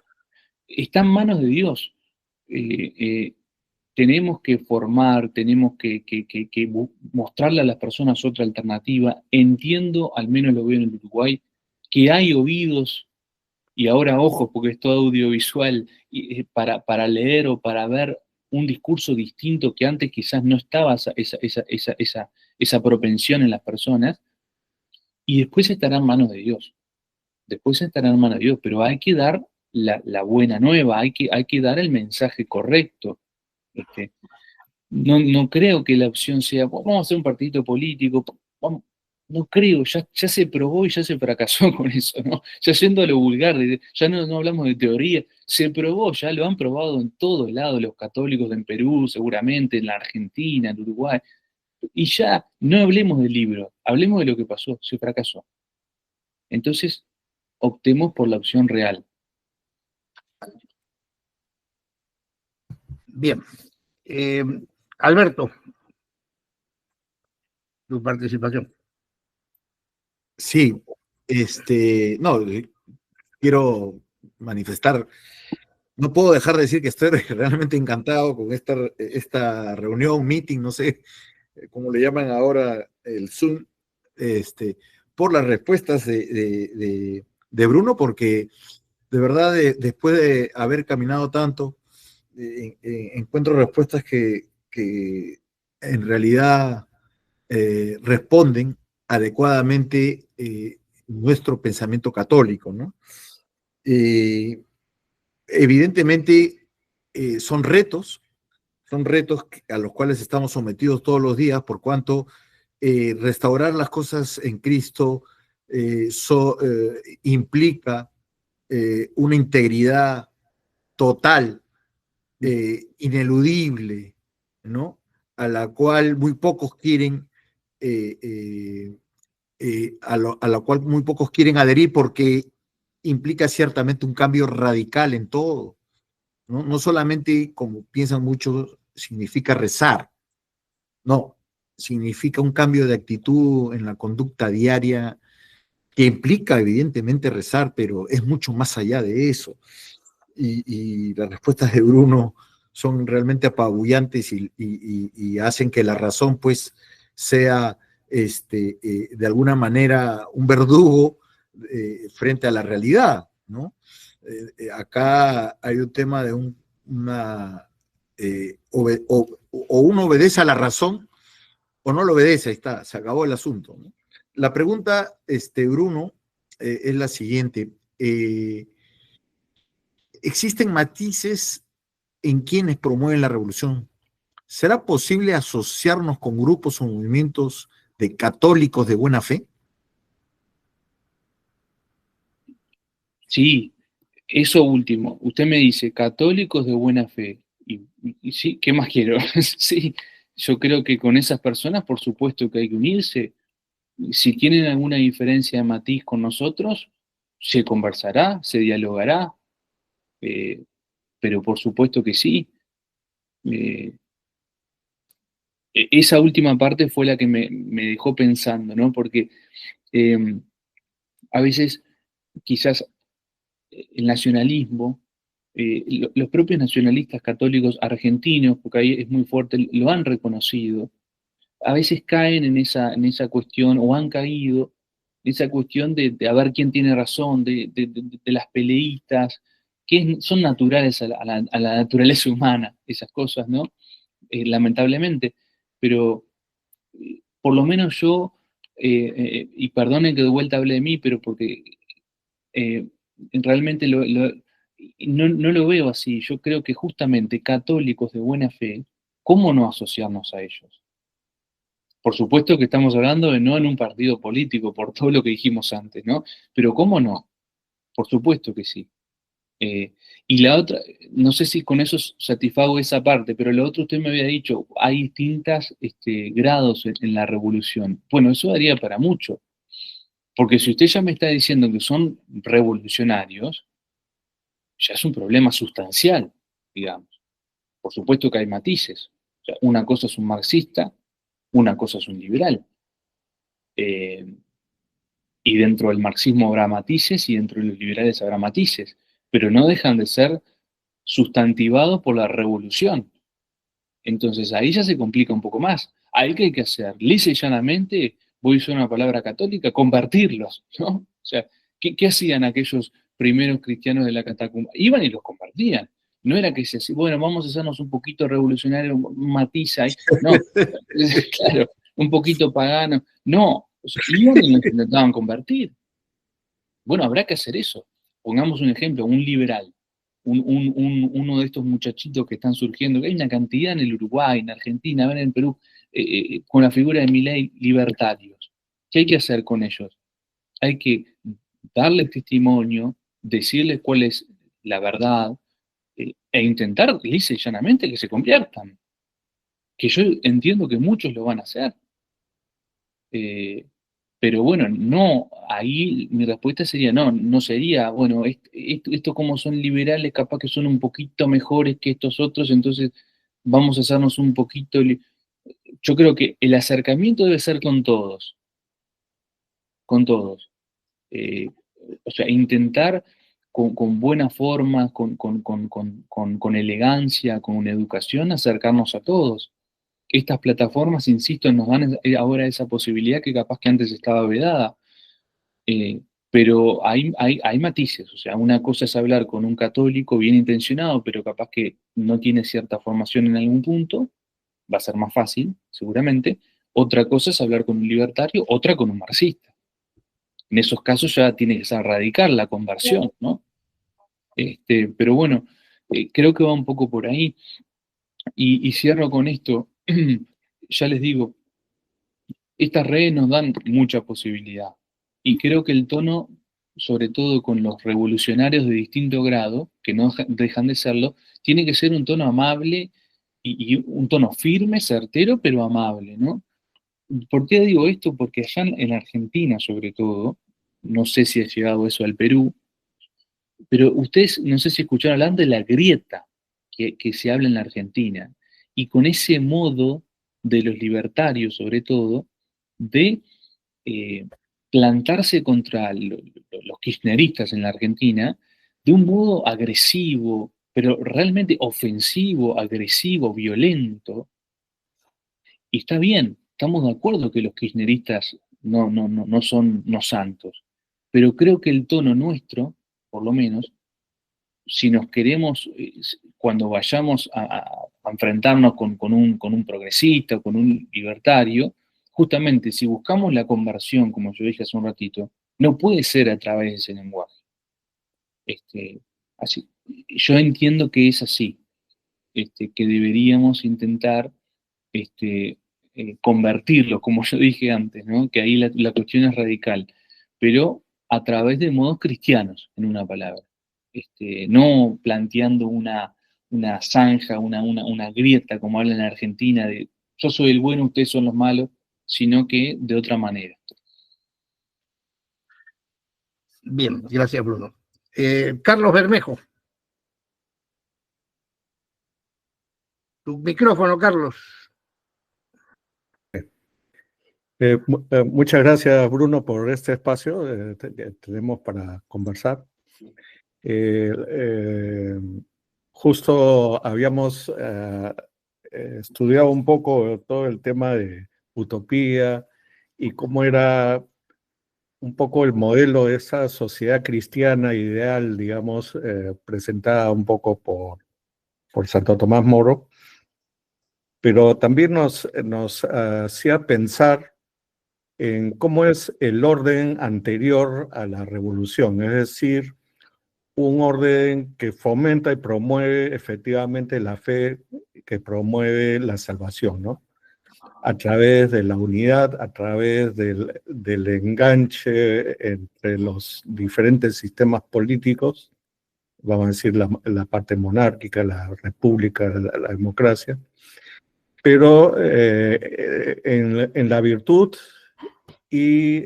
está en manos de Dios. Eh, eh, Tenemos que formar, tenemos que mostrarle a las personas otra alternativa. Entiendo, al menos lo veo en el Uruguay, que hay oídos, y ahora ojos, porque es todo audiovisual, para leer o para ver un discurso distinto que antes quizás no estaba esa propensión en las personas, y después estará en manos de Dios. Después estará en manos de Dios, pero hay que dar la buena nueva, hay que dar el mensaje correcto. Este, no creo que la opción sea, vamos a hacer un partidito político, no creo, ya se probó y ya se fracasó con eso, ¿no? Ya yendo a lo vulgar, ya no hablamos de teoría, se probó, ya lo han probado en todos lados los católicos en Perú, seguramente, en la Argentina, en Uruguay, y ya no hablemos del libro, hablemos de lo que pasó, se fracasó. Entonces, optemos por la opción real. Bien. Alberto, tu participación. Sí, no, quiero manifestar, no puedo dejar de decir que estoy realmente encantado con esta reunión, meeting, no sé cómo le llaman ahora el Zoom, por las respuestas de Bruno, porque de verdad, después de haber caminado tanto, encuentro respuestas que en realidad responden adecuadamente nuestro pensamiento católico, ¿no? Evidentemente son retos a los cuales estamos sometidos todos los días, por cuanto restaurar las cosas en Cristo implica una integridad total, ineludible, ¿no? A la cual muy pocos quieren a la cual muy pocos quieren adherir porque implica ciertamente un cambio radical en todo, ¿no? No solamente, como piensan muchos, significa rezar, no, significa un cambio de actitud en la conducta diaria que implica evidentemente rezar, pero es mucho más allá de eso. Y las respuestas de Bruno son realmente apabullantes y hacen que la razón pues sea de alguna manera un verdugo frente a la realidad, ¿no? Acá hay un tema de o uno obedece a la razón o no lo obedece, ahí está, se acabó el asunto, ¿no? La pregunta, Bruno, es la siguiente. ¿Existen matices en quienes promueven la revolución? ¿Será posible asociarnos con grupos o movimientos de católicos de buena fe? Sí, eso último. Usted me dice católicos de buena fe. Y sí, ¿qué más quiero? Sí, yo creo que con esas personas, por supuesto que hay que unirse. Si tienen alguna diferencia de matiz con nosotros, se conversará, se dialogará, eh, pero por supuesto que sí. Eh, Esa última parte fue la que me dejó pensando, ¿no? Porque eh, a veces quizás el nacionalismo, los propios nacionalistas católicos argentinos, porque ahí es muy fuerte, lo han reconocido, a veces caen en esa cuestión, o han caído en esa cuestión de a ver quién tiene razón, de las peleistas, son naturales a la naturaleza humana, esas cosas, ¿no? Lamentablemente, pero por lo menos yo, y perdonen que de vuelta hable de mí, pero porque eh, realmente no lo veo así. Yo creo que justamente católicos de buena fe, ¿cómo no asociarnos a ellos? Por supuesto que estamos hablando de no en un partido político, por todo lo que dijimos antes, ¿no? Pero ¿cómo no? Por supuesto que sí. Eh, y la otra, no sé si con eso satisfago esa parte, pero lo otro usted me había dicho, hay distintos grados en la revolución. Bueno, eso daría para mucho, porque si usted ya me está diciendo que son revolucionarios, ya es un problema sustancial, digamos. Por supuesto que hay matices. O sea, una cosa es un marxista, una cosa es un liberal. Eh, y dentro del marxismo habrá matices y dentro de los liberales habrá matices, pero no dejan de ser sustantivados por la revolución. Entonces ahí ya se complica un poco más. Ahí que hay que hacer, lisa y llanamente, voy a usar una palabra católica, convertirlos, ¿no? O sea, ¿qué hacían aquellos primeros cristianos de la catacumba? Iban y los compartían. No era que se hacía, bueno, vamos a hacernos un poquito revolucionario, un matiz ahí. No, claro, un poquito pagano. No, o sea, iban y los intentaban convertir. Bueno, habrá que hacer eso. Pongamos un ejemplo, un liberal, uno de estos muchachitos que están surgiendo, que hay una cantidad en el Uruguay, en Argentina, en el Perú, con la figura de Milei, libertarios. ¿Qué hay que hacer con ellos? Hay que darles testimonio, decirles cuál es la verdad, e intentar lisa y llanamente que se conviertan. Que yo entiendo que muchos lo van a hacer. Eh, pero bueno, no, ahí mi respuesta sería no, no sería, bueno, esto como son liberales, capaz que son un poquito mejores que estos otros, entonces vamos a hacernos un poquito. Yo creo que el acercamiento debe ser con todos, con todos. Eh, o sea, intentar con buena forma, con elegancia, con educación, acercarnos a todos. Estas plataformas, insisto, nos dan ahora esa posibilidad que capaz que antes estaba vedada. Pero hay matices, o sea, una cosa es hablar con un católico bien intencionado, pero capaz que no tiene cierta formación en algún punto, va a ser más fácil, seguramente. Otra cosa es hablar con un libertario, otra con un marxista. En esos casos ya tiene que ser radical la conversión, ¿no? Pero bueno, creo que va un poco por ahí. Y cierro con esto. Ya les digo, estas redes nos dan mucha posibilidad. Y creo que el tono, sobre todo con los revolucionarios de distinto grado, que no dejan de serlo, tiene que ser un tono amable y un tono firme, certero, pero amable, ¿no? ¿Por qué digo esto? Porque allá en Argentina, sobre todo, no sé si ha llegado eso al Perú, pero ustedes, no sé si escucharon hablar de la grieta que se habla en la Argentina, y con ese modo de los libertarios, sobre todo, de eh, plantarse contra los kirchneristas en la Argentina de un modo agresivo, pero realmente ofensivo, agresivo, violento. Y está bien, estamos de acuerdo que los kirchneristas no son no santos, pero creo que el tono nuestro, por lo menos, si nos queremos, cuando vayamos a enfrentarnos con un progresista, con un libertario, justamente si buscamos la conversión, como yo dije hace un ratito, no puede ser a través de ese lenguaje. Así. Yo entiendo que es así, que deberíamos intentar convertirlo, como yo dije antes, ¿no? Que ahí la cuestión es radical, pero a través de modos cristianos, en una palabra. No planteando una zanja, una grieta, como hablan en Argentina, de yo soy el bueno, ustedes son los malos, sino que de otra manera. Bien, gracias, Bruno. Carlos Bermejo. Tu micrófono, Carlos. Muchas gracias, Bruno, por este espacio que tenemos para conversar. Justo habíamos estudiado un poco todo el tema de utopía y cómo era un poco el modelo de esa sociedad cristiana ideal, digamos, presentada un poco por Santo Tomás Moro, pero también nos hacía pensar en cómo es el orden anterior a la revolución, es decir, un orden que fomenta y promueve efectivamente la fe, que promueve la salvación, ¿no? A través de la unidad, a través del enganche entre los diferentes sistemas políticos, vamos a decir la parte monárquica, la república, la democracia, pero en la virtud y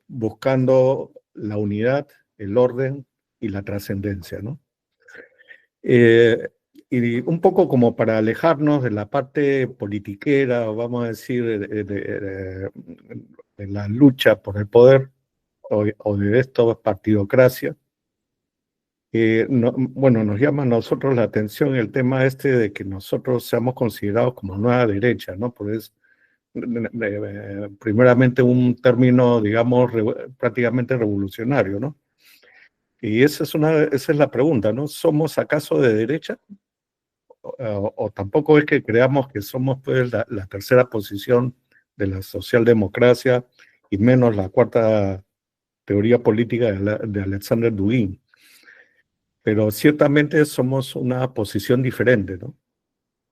buscando la unidad, el orden y la trascendencia, ¿no? Y un poco como para alejarnos de la parte politiquera, vamos a decir, de la lucha por el poder o de esto, partidocracia. Bueno, nos llama a nosotros la atención el tema este de que nosotros seamos considerados como nueva derecha, ¿no? Pues primeramente un término, digamos, prácticamente revolucionario, ¿no? Y esa es la pregunta, ¿no? ¿Somos acaso de derecha? O tampoco es que creamos que somos pues la tercera posición de la socialdemocracia y menos la cuarta teoría política de Alexander Dugin. Pero ciertamente somos una posición diferente, ¿no?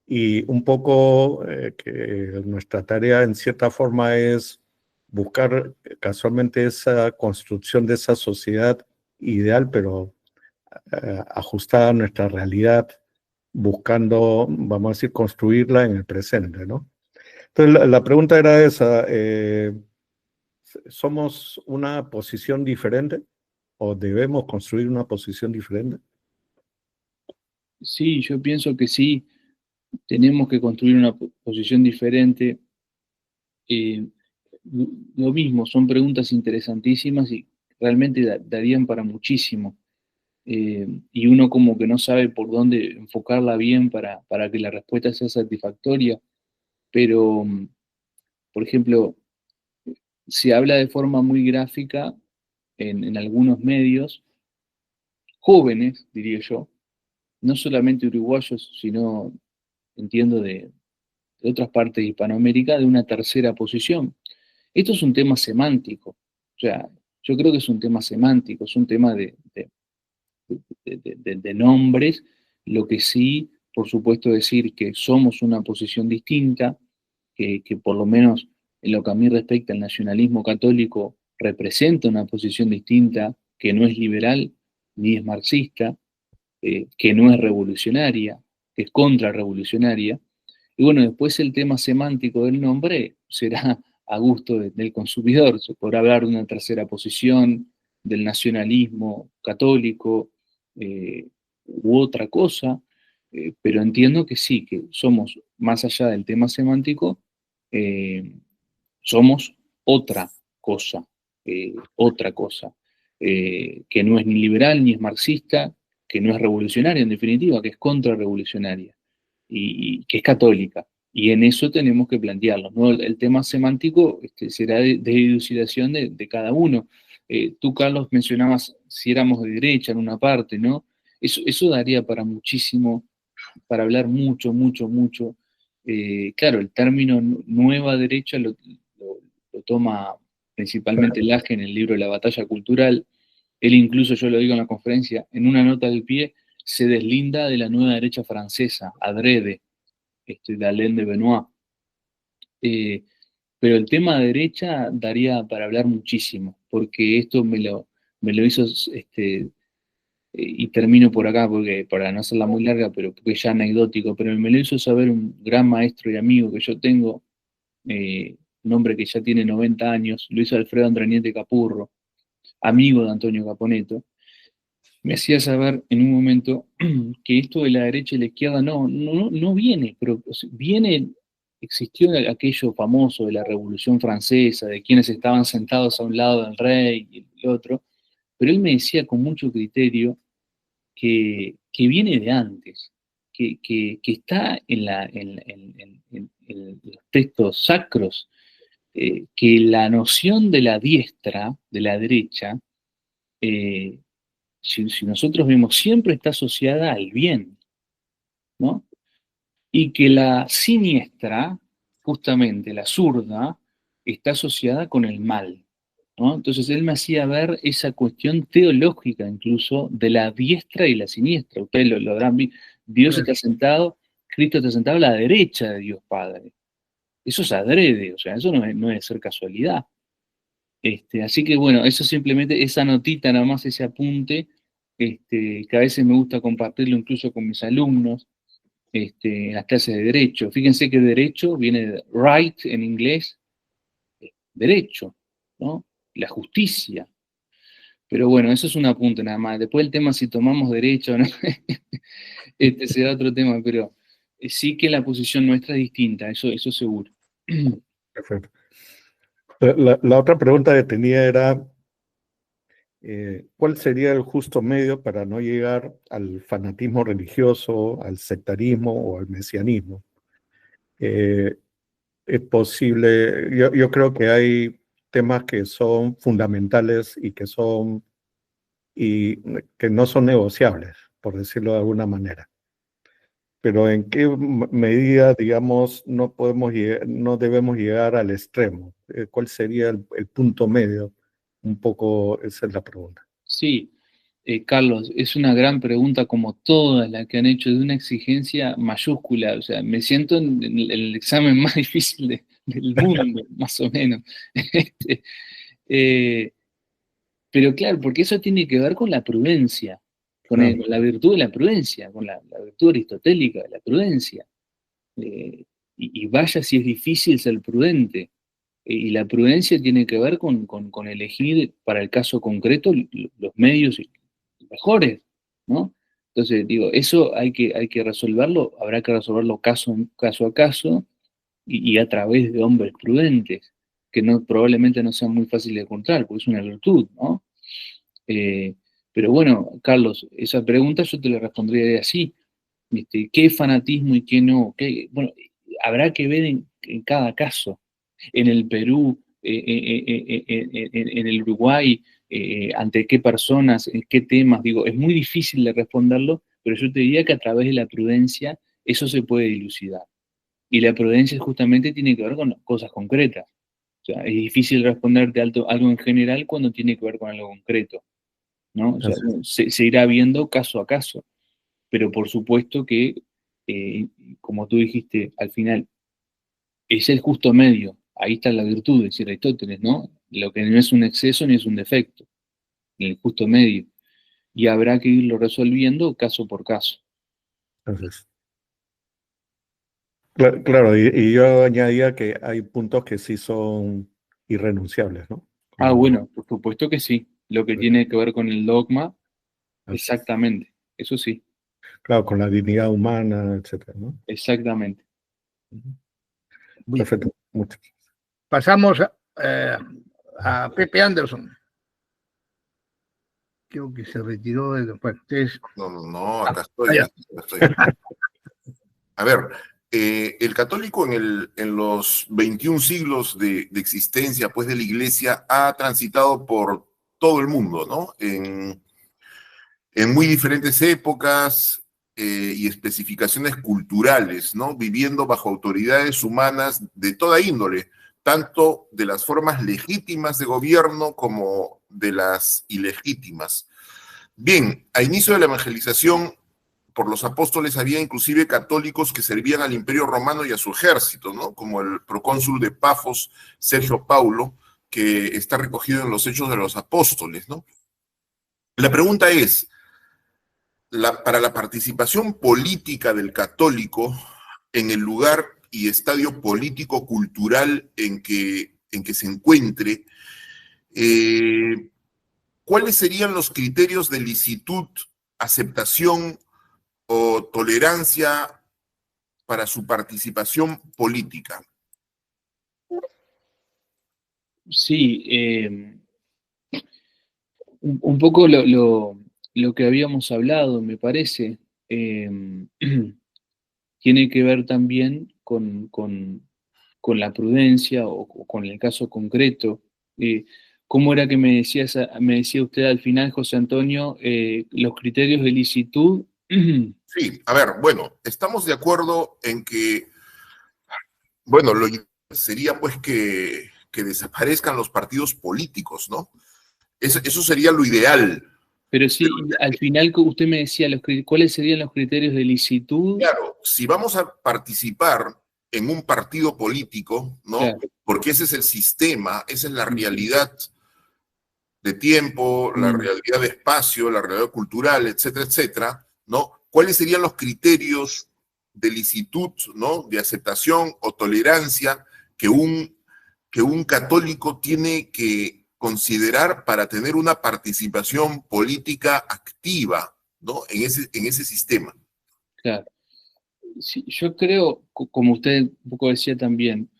Y un poco que nuestra tarea en cierta forma es buscar casualmente esa construcción de esa sociedad ideal, pero ajustada a nuestra realidad, buscando, vamos a decir, construirla en el presente, ¿no? Entonces la pregunta era esa, ¿somos una posición diferente o debemos construir una posición diferente? Sí, yo pienso que sí, tenemos que construir una posición diferente. Eh, lo mismo, son preguntas interesantísimas y realmente darían para muchísimo. Y uno como que no sabe por dónde enfocarla bien para que la respuesta sea satisfactoria, pero, por ejemplo, se habla de forma muy gráfica en algunos medios, jóvenes, diría yo, no solamente uruguayos, sino, entiendo, de otras partes de Hispanoamérica, de una tercera posición. Esto es un tema semántico, o sea, yo creo que es un tema semántico, es un tema de nombres, lo que sí, por supuesto, decir que somos una posición distinta, que por lo menos en lo que a mí respecta el nacionalismo católico representa una posición distinta, que no es liberal ni es marxista, que no es revolucionaria, que es contrarrevolucionaria. Y bueno, después el tema semántico del nombre será a gusto del consumidor. Se podrá hablar de una tercera posición, del nacionalismo católico u otra cosa, pero entiendo que sí, que somos, más allá del tema semántico, somos otra cosa, que no es ni liberal ni es marxista, que no es revolucionaria en definitiva, que es contrarrevolucionaria y que es católica. Y en eso tenemos que plantearlo, ¿no? El tema semántico será de elucidación de cada uno. Tú, Carlos, mencionabas si éramos de derecha en una parte, ¿no? Eso daría para muchísimo, para hablar mucho, mucho, mucho. Claro, el término nueva derecha lo toma principalmente Laje en el libro La batalla cultural. Él incluso, yo lo digo en la conferencia, en una nota del pie, se deslinda de la nueva derecha francesa, adrede, de Alain de Benoit. Pero el tema derecha daría para hablar muchísimo, porque esto me lo hizo, y termino por acá, porque para no hacerla muy larga, pero porque es ya anecdótico, pero me lo hizo saber un gran maestro y amigo que yo tengo, un hombre que ya tiene 90 años, lo hizo Alfredo Andraniete Capurro, amigo de Antonio Caponeto. Me hacía saber en un momento que esto de la derecha y la izquierda no viene, pero o sea, viene, existió aquello famoso de la Revolución Francesa, de quienes estaban sentados a un lado del rey y el otro, pero él me decía con mucho criterio que viene de antes, que está en los textos sacros, que la noción de la diestra, de la derecha, si nosotros vemos, siempre está asociada al bien, ¿no? Y que la siniestra, justamente la zurda, está asociada con el mal, ¿no? Entonces él me hacía ver esa cuestión teológica incluso de la diestra y la siniestra. Ustedes lo habrán visto. Dios está sentado, Cristo está sentado a la derecha de Dios Padre. Eso es adrede, o sea, eso no es de ser casualidad. Así que bueno, eso simplemente, esa notita nada más, ese apunte, que a veces me gusta compartirlo incluso con mis alumnos, en las clases de derecho. Fíjense que derecho viene de right en inglés, derecho, ¿no? La justicia. Pero bueno, eso es un apunte nada más. Después el tema si tomamos derecho o no, será otro tema, pero sí que la posición nuestra es distinta, eso seguro. Perfecto. La otra pregunta que tenía era, ¿cuál sería el justo medio para no llegar al fanatismo religioso, al sectarismo o al mesianismo? Es posible, yo creo que hay temas que son fundamentales y que no son negociables, por decirlo de alguna manera. Pero ¿en qué medida, digamos, no debemos llegar al extremo? ¿Cuál sería el punto medio? Un poco esa es la pregunta. Sí, Carlos, es una gran pregunta como todas las que han hecho, de una exigencia mayúscula. O sea, me siento en el examen más difícil del mundo, más o menos. Este, eh, pero claro, porque eso tiene que ver con la prudencia, Claro. con la virtud de la prudencia, con la virtud aristotélica de la prudencia. Y vaya si es difícil ser prudente. Y la prudencia tiene que ver con elegir para el caso concreto los medios mejores, ¿no? Entonces, digo, eso hay que resolverlo, habrá que resolverlo caso a caso y a través de hombres prudentes, que probablemente no sean muy fáciles de encontrar, porque es una virtud, ¿no? Eh, pero bueno, Carlos, esa pregunta yo te la respondería así. ¿Qué es fanatismo y qué no? Bueno, habrá que ver en cada caso. En el Perú, en el Uruguay, ante qué personas, en qué temas, digo, es muy difícil de responderlo, pero yo te diría que a través de la prudencia eso se puede dilucidar. Y la prudencia justamente tiene que ver con cosas concretas. O sea, es difícil responderte algo en general cuando tiene que ver con algo concreto, ¿no? O sea, se irá viendo caso a caso, pero por supuesto que, como tú dijiste al final, es el justo medio. Ahí está la virtud, decía Aristóteles, ¿no? Lo que no es un exceso ni es un defecto, el justo medio. Y habrá que irlo resolviendo caso por caso. Entonces, Claro, y yo añadía que hay puntos que sí son irrenunciables, ¿no? Ah, Como, bueno, por supuesto que sí. Lo que tiene que ver con el dogma, exactamente. Eso sí, claro, con la dignidad humana, etcétera, ¿no? exactamente. Bien. Perfecto. Muchas Pasamos a Pepe Anderson. Creo que se retiró de... Bueno, ustedes... No, acá estoy, ya. acá estoy. A ver, el católico en los 21 siglos de existencia, pues, de la Iglesia, ha transitado por todo el mundo, ¿no? En muy diferentes épocas y especificaciones culturales, ¿no? Viviendo bajo autoridades humanas de toda índole, tanto de las formas legítimas de gobierno como de las ilegítimas. Bien, a inicio de la evangelización por los apóstoles había inclusive católicos que servían al Imperio Romano y a su ejército, ¿no? Como el procónsul de Pafos, Sergio Paulo, que está recogido en los Hechos de los Apóstoles, ¿no? La pregunta es, para la participación política del católico en el lugar y estadio político-cultural en que se encuentre, ¿cuáles serían los criterios de licitud, aceptación o tolerancia para su participación política? Sí, un poco lo que habíamos hablado, me parece, eh, tiene que ver también con la prudencia o con el caso concreto. ¿Cómo era que me decía usted al final, José Antonio, los criterios de licitud? Sí, a ver, bueno, estamos de acuerdo en que, bueno, lo ideal sería pues que desaparezcan los partidos políticos, ¿no? Eso sería lo ideal. Pero sí, al final usted me decía, ¿cuáles serían los criterios de licitud? Claro, si vamos a participar en un partido político, ¿no? Claro. Porque ese es el sistema, esa es la realidad de tiempo, la realidad de espacio, la realidad cultural, etcétera, etcétera, ¿no? ¿Cuáles serían los criterios de licitud, ¿no? De aceptación o tolerancia que un católico tiene que considerar para tener una participación política activa, ¿no? En ese sistema. Claro. Sí, yo creo, como usted un poco decía también,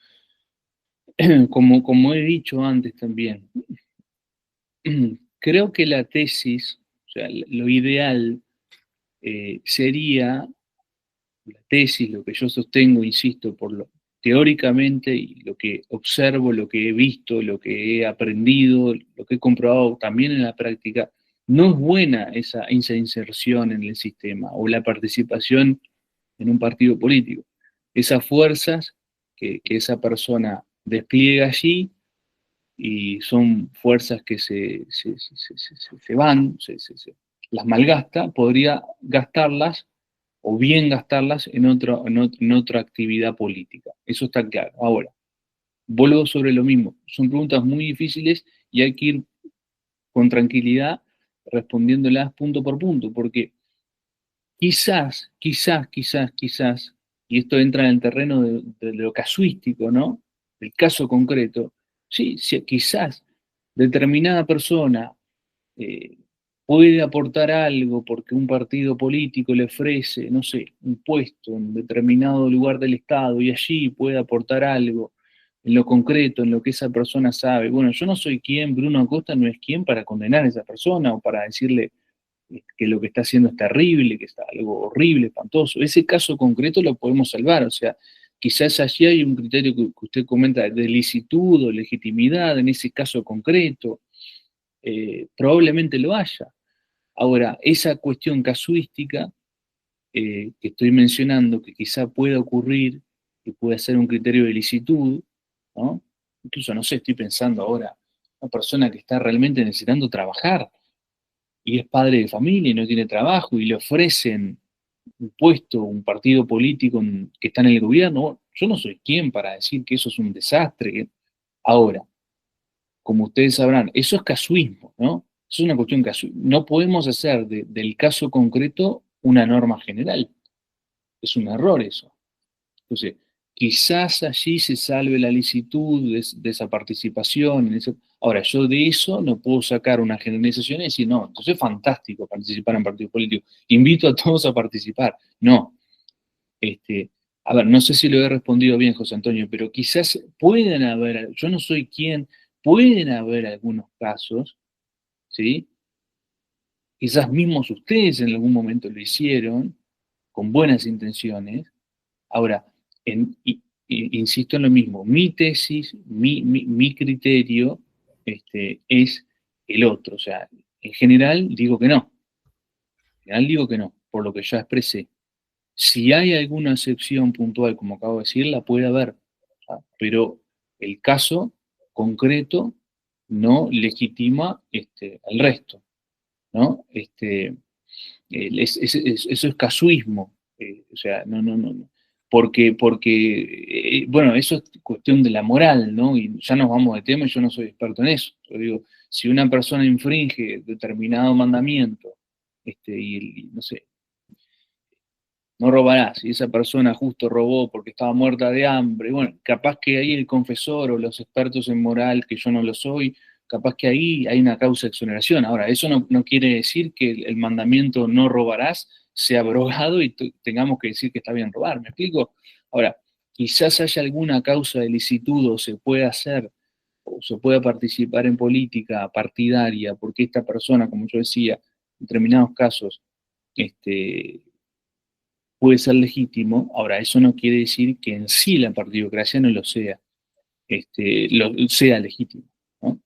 como he dicho antes también, creo que la tesis, o sea, lo ideal sería, la tesis, lo que yo sostengo, insisto, teóricamente y lo que observo, lo que he visto, lo que he aprendido, lo que he comprobado también en la práctica, no es buena esa inserción en el sistema o la participación en un partido político. Esas fuerzas que esa persona despliega allí y son fuerzas que se van, las malgasta, podría gastarlas o bien gastarlas en otra actividad política. Eso está claro. Ahora, vuelvo sobre lo mismo. Son preguntas muy difíciles y hay que ir con tranquilidad respondiéndolas punto por punto, porque quizás, y esto entra en el terreno de lo casuístico, ¿no? El caso concreto, sí, quizás determinada persona eh, puede aportar algo porque un partido político le ofrece, no sé, un puesto en determinado lugar del Estado y allí puede aportar algo en lo concreto, en lo que esa persona sabe. Bueno, yo no soy quien, Bruno Acosta no es quien para condenar a esa persona o para decirle que lo que está haciendo es terrible, que está algo horrible, espantoso. Ese caso concreto lo podemos salvar, o sea, quizás allí hay un criterio que usted comenta de licitud o legitimidad en ese caso concreto, probablemente lo haya. Ahora, esa cuestión casuística que estoy mencionando, que quizá pueda ocurrir, que pueda ser un criterio de licitud, ¿no? Incluso, no sé, estoy pensando ahora, una persona que está realmente necesitando trabajar, y es padre de familia y no tiene trabajo y le ofrecen un puesto, un partido político que está en el gobierno, yo no soy quien para decir que eso es un desastre. Ahora, como ustedes sabrán, eso es casuismo, ¿no? Eso es una cuestión casual. No podemos hacer del caso concreto una norma general. Es un error eso. Entonces, quizás allí se salve la licitud de esa participación. Ahora, yo de eso no puedo sacar una generalización y decir, no, entonces es fantástico participar en partidos políticos, invito a todos a participar. No. A ver, no sé si lo he respondido bien, José Antonio, pero quizás pueden haber, yo no soy quien, pueden haber algunos casos, ¿sí? Quizás mismos ustedes en algún momento lo hicieron, con buenas intenciones. Ahora, insisto en lo mismo, mi tesis, mi criterio es el otro. O sea, en general digo que no. En general digo que no, por lo que ya expresé. Si hay alguna excepción puntual, como acabo de decir, la puede haber, pero el caso concreto no legitima al resto, ¿no? Eso es casuismo, o sea, no. Porque, bueno, eso es cuestión de la moral, ¿no? Y ya nos vamos de tema y yo no soy experto en eso. Yo digo, si una persona infringe determinado mandamiento, no sé, no robarás, si esa persona justo robó porque estaba muerta de hambre, bueno, capaz que ahí el confesor o los expertos en moral, que yo no lo soy, capaz que ahí hay una causa de exoneración. Ahora, eso no quiere decir que el mandamiento no robarás sea abrogado y tengamos que decir que está bien robar, ¿me explico? Ahora, quizás haya alguna causa de licitud o se pueda hacer o se pueda participar en política partidaria porque esta persona, como yo decía, en determinados casos, puede ser legítimo. Ahora, eso no quiere decir que en sí la partidocracia no lo sea, sea legítimo, ¿no?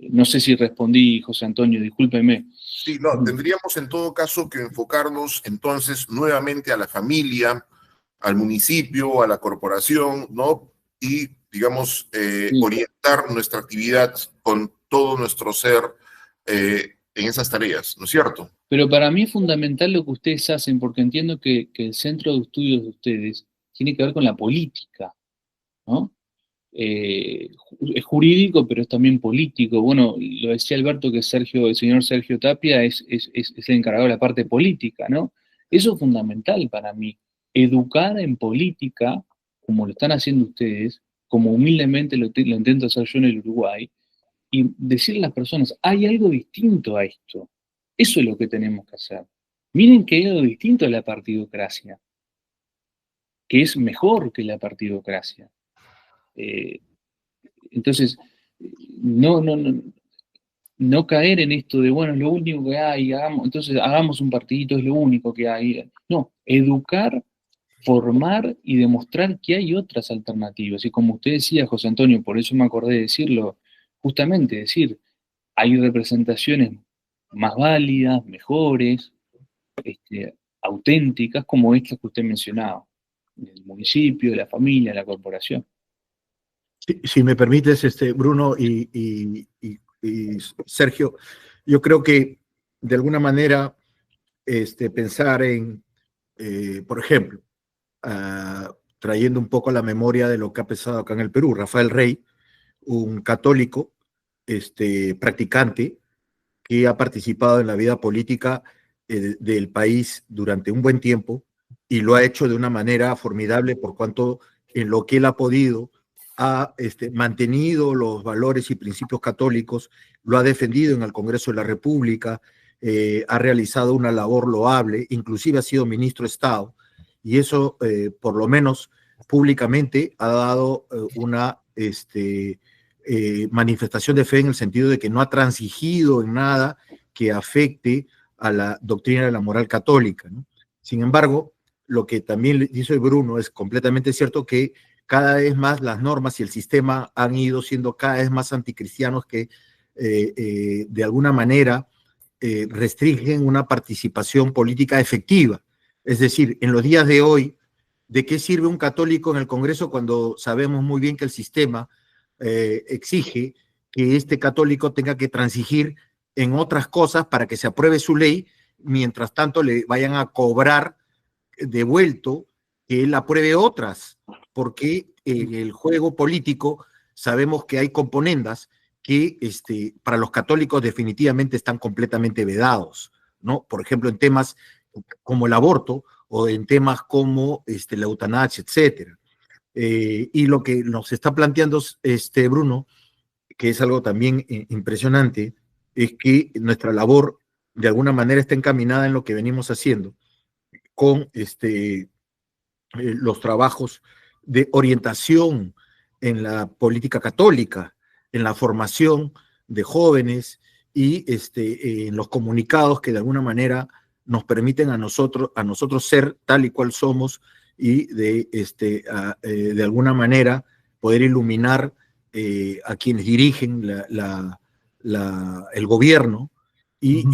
No sé si respondí, José Antonio, discúlpeme. Sí, no, tendríamos en todo caso que enfocarnos entonces nuevamente a la familia, al municipio, a la corporación, ¿no? Y, digamos, orientar nuestra actividad con todo nuestro ser en esas tareas, ¿no es cierto? Pero para mí es fundamental lo que ustedes hacen, porque entiendo que el centro de estudios de ustedes tiene que ver con la política, ¿no? Es jurídico, pero es también político. Bueno, lo decía Alberto que el señor Sergio Tapia es el encargado de la parte política, ¿no? Eso es fundamental para mí. Educar en política, como lo están haciendo ustedes, como humildemente lo intento hacer yo en el Uruguay, y decirle a las personas, hay algo distinto a esto. Eso es lo que tenemos que hacer. Miren que hay algo distinto a la partidocracia, que es mejor que la partidocracia. Entonces, no caer en esto de, bueno, es lo único que hay, entonces hagamos un partidito, es lo único que hay. No, educar, formar y demostrar que hay otras alternativas. Y como usted decía, José Antonio, por eso me acordé de decirlo, justamente decir, hay representaciones más válidas, mejores, auténticas, como estas que usted mencionaba, del municipio, de la familia, de la corporación. Si me permites, Bruno y Sergio, yo creo que de alguna manera pensar en, por ejemplo, trayendo un poco a la memoria de lo que ha pasado acá en el Perú, Rafael Rey, un católico practicante que ha participado en la vida política del país durante un buen tiempo y lo ha hecho de una manera formidable por cuanto en lo que él ha podido ha mantenido los valores y principios católicos, lo ha defendido en el Congreso de la República, ha realizado una labor loable, inclusive ha sido ministro de Estado, y eso por lo menos públicamente ha dado una manifestación de fe en el sentido de que no ha transigido en nada que afecte a la doctrina de la moral católica, ¿no? Sin embargo, lo que también dice Bruno es completamente cierto, que cada vez más las normas y el sistema han ido siendo cada vez más anticristianos que de alguna manera restringen una participación política efectiva. Es decir, en los días de hoy, ¿de qué sirve un católico en el Congreso cuando sabemos muy bien que el sistema exige que este católico tenga que transigir en otras cosas para que se apruebe su ley, mientras tanto le vayan a cobrar devuelto que él apruebe otras, porque en el juego político sabemos que hay componendas que para los católicos definitivamente están completamente vedados, ¿no? Por ejemplo, en temas como el aborto o en temas como la eutanasia, etcétera. Y lo que nos está planteando Bruno, que es algo también impresionante, es que nuestra labor de alguna manera está encaminada en lo que venimos haciendo con los trabajos de orientación en la política católica, en la formación de jóvenes y en los comunicados que de alguna manera nos permiten a nosotros ser tal y cual somos y de alguna manera poder iluminar a quienes dirigen el gobierno y,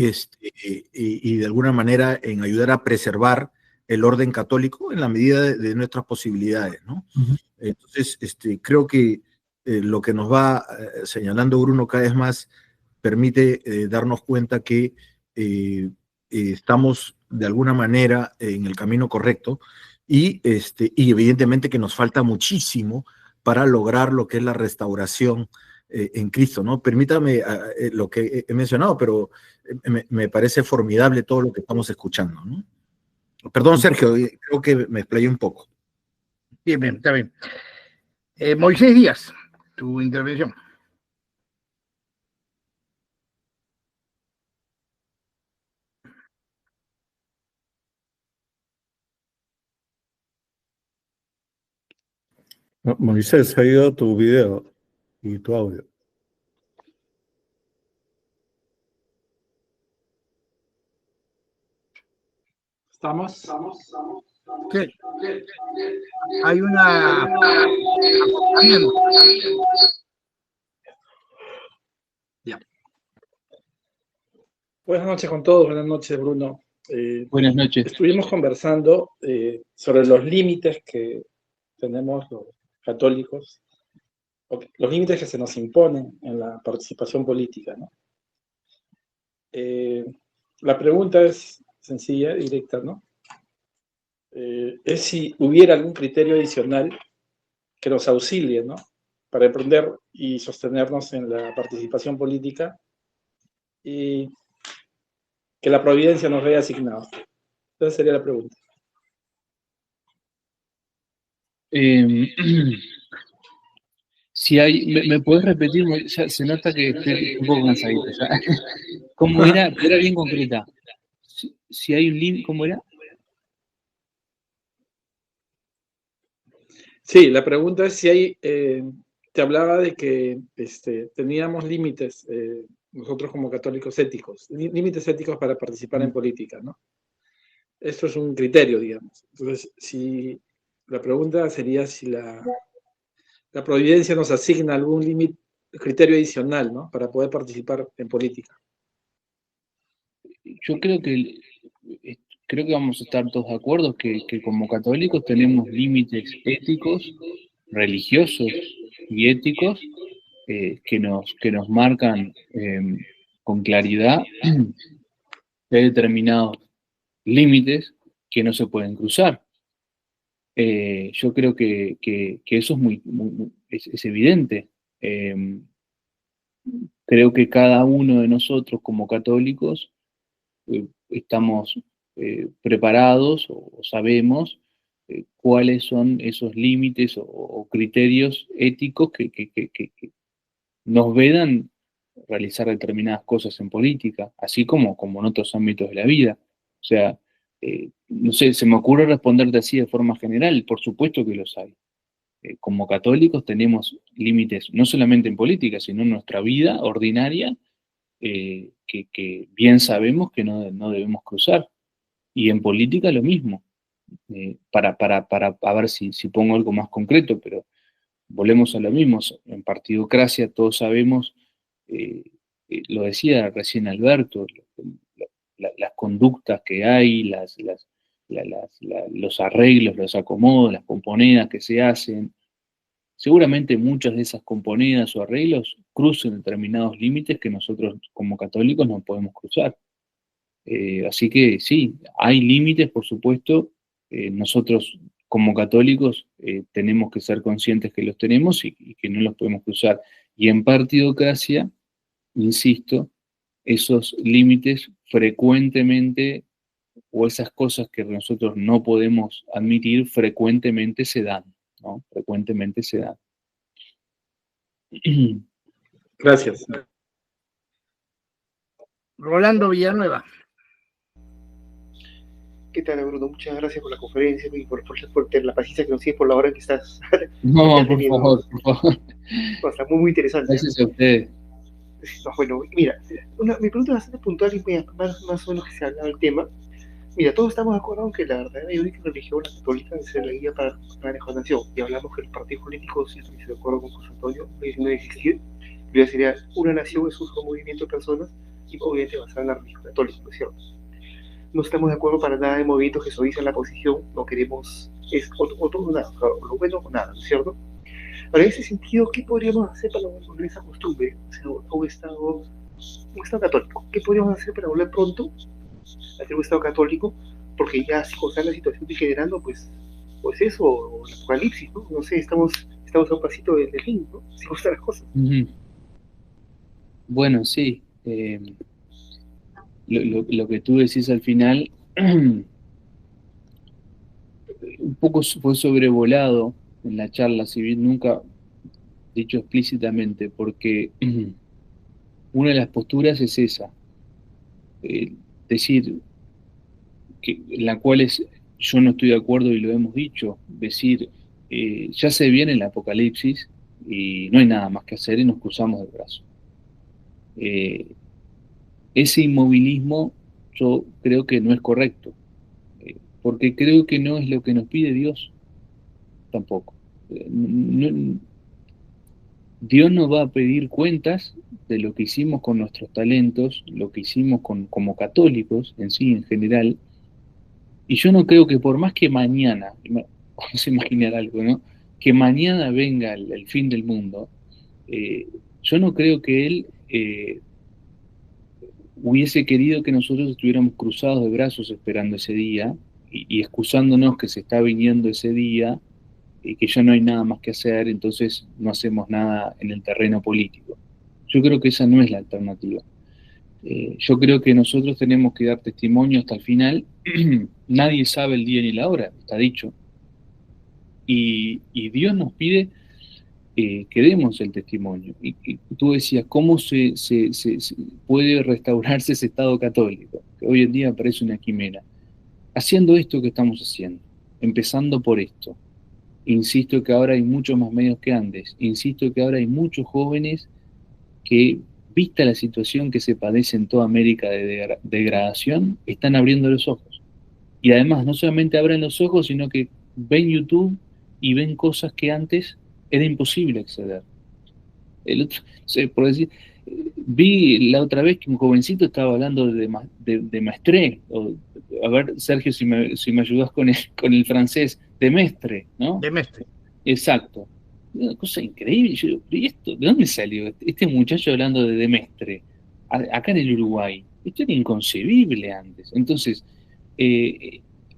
y de alguna manera en ayudar a preservar el orden católico en la medida de nuestras posibilidades, ¿no? Entonces, creo que lo que nos va señalando Bruno cada vez más permite darnos cuenta que estamos de alguna manera en el camino correcto y evidentemente que nos falta muchísimo para lograr lo que es la restauración en Cristo, ¿no? Permítame lo que he mencionado, pero me parece formidable todo lo que estamos escuchando, ¿no? Perdón, Sergio, creo que me explayé un poco. Bien, bien, está bien. Moisés Díaz, tu intervención. Moisés, ha ido tu video y tu audio. ¿Estamos? Sí. Hay una... Ya. Buenas noches con todos, buenas noches, Bruno. Buenas noches. Estuvimos conversando sobre los límites que tenemos los católicos, los límites que se nos imponen en la participación política, ¿no? La pregunta es sencilla, directa, ¿no? Es si hubiera algún criterio adicional que nos auxilie, ¿no? Para emprender y sostenernos en la participación política y que la providencia nos haya asignado. Esa sería la pregunta. Si hay, ¿me podés repetir? Ya se nota que estoy un poco cansadito ya. ¿Cómo era? Era bien concreta. Si hay un límite, ¿cómo era? Sí, la pregunta es si hay, te hablaba de que teníamos límites, nosotros como católicos éticos, límites éticos para participar en política, ¿no? Esto es un criterio, digamos. Entonces, si la pregunta sería si la providencia nos asigna algún límite, criterio adicional, ¿no? Para poder participar en política. Yo creo que vamos a estar todos de acuerdo que como católicos tenemos límites éticos, religiosos y éticos que nos marcan con claridad que hay determinados límites que no se pueden cruzar. Yo creo que eso es evidente. Creo que cada uno de nosotros como católicos estamos preparados o sabemos cuáles son esos límites o criterios éticos que nos vedan realizar determinadas cosas en política, así como en otros ámbitos de la vida. O sea, no sé, se me ocurre responderte así de forma general, por supuesto que los hay. Como católicos tenemos límites, no solamente en política, sino en nuestra vida ordinaria, que bien sabemos que no debemos cruzar. Y en política lo mismo. A ver si pongo algo más concreto, pero volvemos a lo mismo. En partidocracia todos sabemos, lo decía recién Alberto, las conductas que hay, los arreglos, los acomodos, las componedas que se hacen. Seguramente muchas de esas componedas o arreglos crucen determinados límites que nosotros como católicos no podemos cruzar. Así que sí, hay límites, por supuesto. Nosotros como católicos tenemos que ser conscientes que los tenemos y que no los podemos cruzar. Y en partidocracia, insisto, esos límites frecuentemente, o esas cosas que nosotros no podemos admitir, frecuentemente se dan. ¿no? Frecuentemente se da. Gracias. Rolando Villanueva. ¿Qué tal, Bruno? Muchas gracias por la conferencia y por la paciencia que nos tienes por la hora que estás. No, por favor, por favor. No, está muy, muy interesante. Gracias a ustedes. No, bueno, mira, mi pregunta es bastante puntual y más o menos que se habla del tema. Mira, todos estamos de acuerdo en que la verdadera y única religión, la católica, debe ser la guía para la mejor nación. Y hablamos que los partidos políticos, si estoy de acuerdo con José Antonio, no deben existir. La idea sería una nación es un solo movimiento de personas y obviamente basada en la religión católica, ¿no es cierto? No estamos de acuerdo para nada en movimientos que suavizan la posición, no queremos, es o todo o nada, o lo bueno o nada, ¿no es cierto? Ahora, en ese sentido, ¿qué podríamos hacer para volver esa costumbre? O sea, un Estado católico. ¿Qué podríamos hacer para volver pronto a ser un Estado católico? Porque ya, si con la situación degenerando, pues eso, o el apocalipsis, ¿no? No sé, estamos a un pasito del fin, ¿no? Si gustan las cosas. Bueno, sí. Lo que tú decís al final un poco fue sobrevolado en la charla, si bien nunca dicho explícitamente, porque una de las posturas es esa, decir, que, en la cual yo no estoy de acuerdo y lo hemos dicho, decir, ya se viene el apocalipsis y no hay nada más que hacer y nos cruzamos de brazos. Ese inmovilismo yo creo que no es correcto, porque creo que no es lo que nos pide Dios tampoco. Dios nos va a pedir cuentas de lo que hicimos con nuestros talentos, lo que hicimos como católicos en sí, en general, y yo no creo que por más que mañana, vamos a imaginar algo, ¿no? Que mañana venga el fin del mundo, yo no creo que Él hubiese querido que nosotros estuviéramos cruzados de brazos esperando ese día y excusándonos que se está viniendo ese día y que ya no hay nada más que hacer, entonces no hacemos nada en el terreno político. Yo creo que esa no es la alternativa. Yo creo que nosotros tenemos que dar testimonio hasta el final. Nadie sabe el día ni la hora, está dicho. Y Dios nos pide que demos el testimonio. Y tú decías, ¿cómo se puede restaurarse ese Estado católico? Que hoy en día parece una quimera. Haciendo esto que estamos haciendo, empezando por esto. Insisto que ahora hay muchos más medios que antes. Insisto que ahora hay muchos jóvenes que, vista la situación que se padece en toda América de degradación, están abriendo los ojos. Y además, no solamente abren los ojos, sino que ven YouTube y ven cosas que antes era imposible acceder. Por decir, vi la otra vez que un jovencito estaba hablando de Mestre. A ver, Sergio, si me ayudas con el francés, de Mestre, ¿no? De Mestre. Exacto. Una cosa increíble. Yo digo, ¿y esto? ¿De dónde salió este muchacho hablando de Mestre? Acá en el Uruguay. Esto era inconcebible antes. Entonces,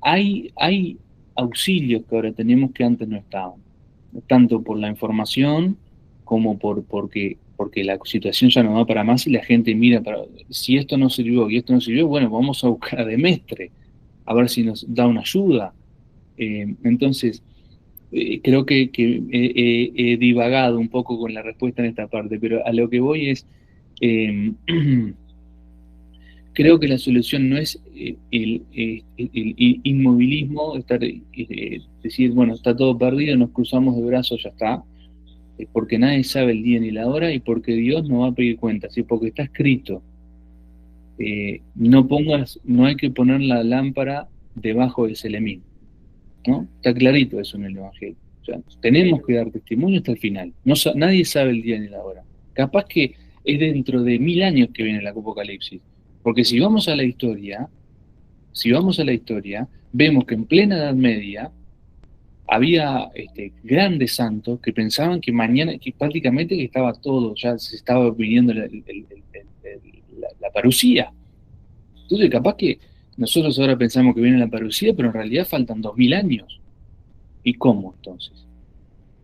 hay auxilios que ahora tenemos que antes no estaban. Tanto por la información como porque la situación ya no va para más y la gente mira si esto no sirvió y esto no sirvió, bueno, vamos a buscar a Demestre, a ver si nos da una ayuda. Entonces, creo que he divagado un poco con la respuesta en esta parte, pero a lo que voy es, creo que la solución no es el inmovilismo, decir, bueno, está todo perdido, nos cruzamos de brazos, ya está, porque nadie sabe el día ni la hora y porque Dios no va a pedir cuentas, y porque está escrito, no hay que poner la lámpara debajo del selemín, ¿no? Está clarito eso en el Evangelio. O sea, tenemos que dar testimonio hasta el final. Nadie sabe el día ni la hora. Capaz que es dentro de 1000 años que viene el Apocalipsis. Porque si vamos a la historia, vemos que en plena Edad Media había grandes santos que pensaban que mañana, que prácticamente que estaba todo, ya se estaba viniendo la parucía. Entonces capaz que nosotros ahora pensamos que viene la parucía, pero en realidad faltan 2000 años. ¿Y cómo entonces?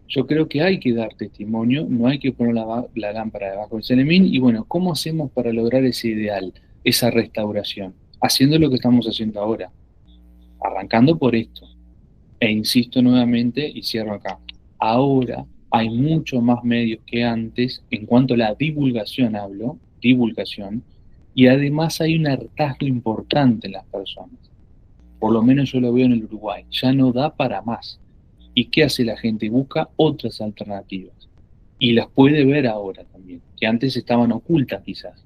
Yo creo que hay que dar testimonio, no hay que poner la lámpara debajo del selemín. Y bueno, ¿cómo hacemos para lograr ese ideal, esa restauración? Haciendo lo que estamos haciendo ahora, arrancando por esto. E insisto nuevamente, y cierro acá, ahora hay mucho más medios que antes en cuanto a la divulgación hablo, divulgación, y además hay un hartazgo importante en las personas. Por lo menos yo lo veo en el Uruguay. Ya no da para más. ¿Y qué hace la gente? Busca otras alternativas. Y las puede ver ahora también, que antes estaban ocultas quizás.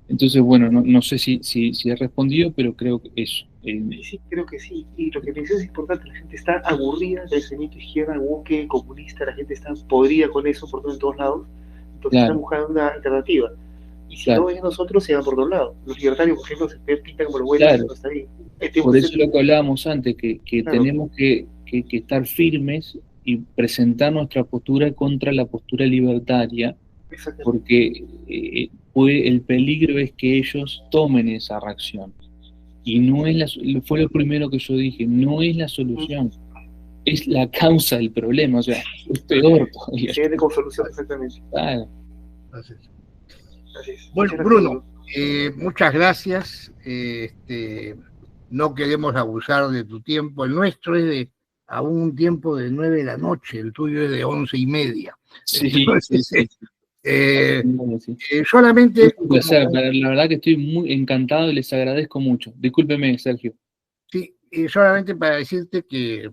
Entonces, bueno, no sé si he respondido, pero creo que eso. Sí, creo que sí. Y lo que me dices es importante, la gente está aburrida del extremismo izquierda, el buque comunista, la gente está podrida con eso por todos lados, entonces Claro. están buscando una alternativa. Y si Claro. no ven nosotros, se van por todos lados. Los libertarios, por ejemplo, se pintan como los buenos, Claro. no está bien. Por eso lo que hablábamos antes, que Claro. tenemos que estar firmes y presentar nuestra postura contra la postura libertaria, porque el peligro es que ellos tomen esa reacción. Y no es fue lo primero que yo dije, no es la solución, es la causa del problema, o sea, es peor todavía. Se viene con solución, exactamente. Claro. Así es. Así es. Bueno, Muchas Bruno, gracias. muchas gracias. No queremos abusar de tu tiempo. El nuestro es de aún un tiempo de 9 de la noche, el tuyo es de 11:30. Sí, Entonces, sí. Solamente... Es un placer, la verdad que estoy muy encantado y les agradezco mucho. Discúlpeme, Sergio. Sí, solamente para decirte que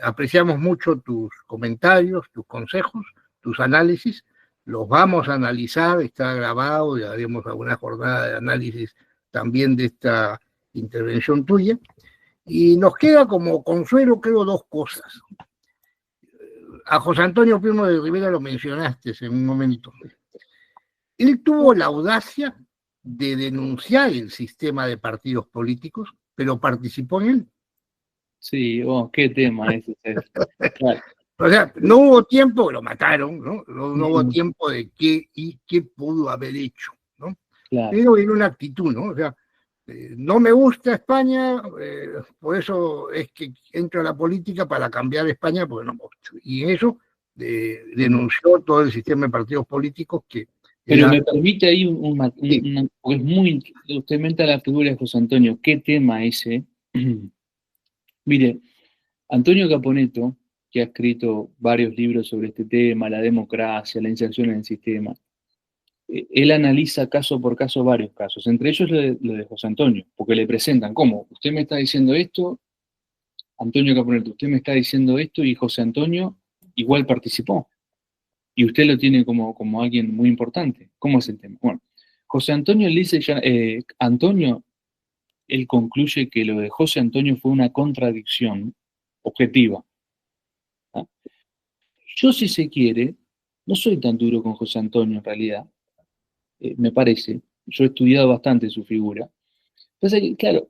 apreciamos mucho tus comentarios, tus consejos, tus análisis. Los vamos a analizar, está grabado, ya haremos alguna jornada de análisis también de esta intervención tuya. Y nos queda como consuelo, creo, dos cosas. A José Antonio Primo de Rivera lo mencionaste en un momento. Él tuvo la audacia de denunciar el sistema de partidos políticos, pero participó en él. Sí, qué tema ese. Claro. O sea, no hubo tiempo, lo mataron, ¿no? No hubo tiempo de qué pudo haber hecho, ¿no? Claro. Pero en una actitud, ¿no? O sea, no me gusta España, por eso es que entro a la política para cambiar España, porque no me gusta. Y en eso denunció todo el sistema de partidos políticos que... Pero me permite ahí porque es muy... Usted menta la figura de José Antonio, ¿qué tema ese? Mire, Antonio Caponeto, que ha escrito varios libros sobre este tema, la democracia, la inserción en el sistema, él analiza caso por caso varios casos, entre ellos lo de José Antonio, porque le presentan, ¿cómo? Usted me está diciendo esto, Antonio Caponeto, usted me está diciendo esto y José Antonio igual participó. Y usted lo tiene como alguien muy importante. ¿Cómo es el tema? Bueno, José Antonio le dice Antonio, él concluye que lo de José Antonio fue una contradicción objetiva. ¿Ah? Yo, si se quiere, no soy tan duro con José Antonio en realidad, me parece. Yo he estudiado bastante su figura. Pasa que, claro,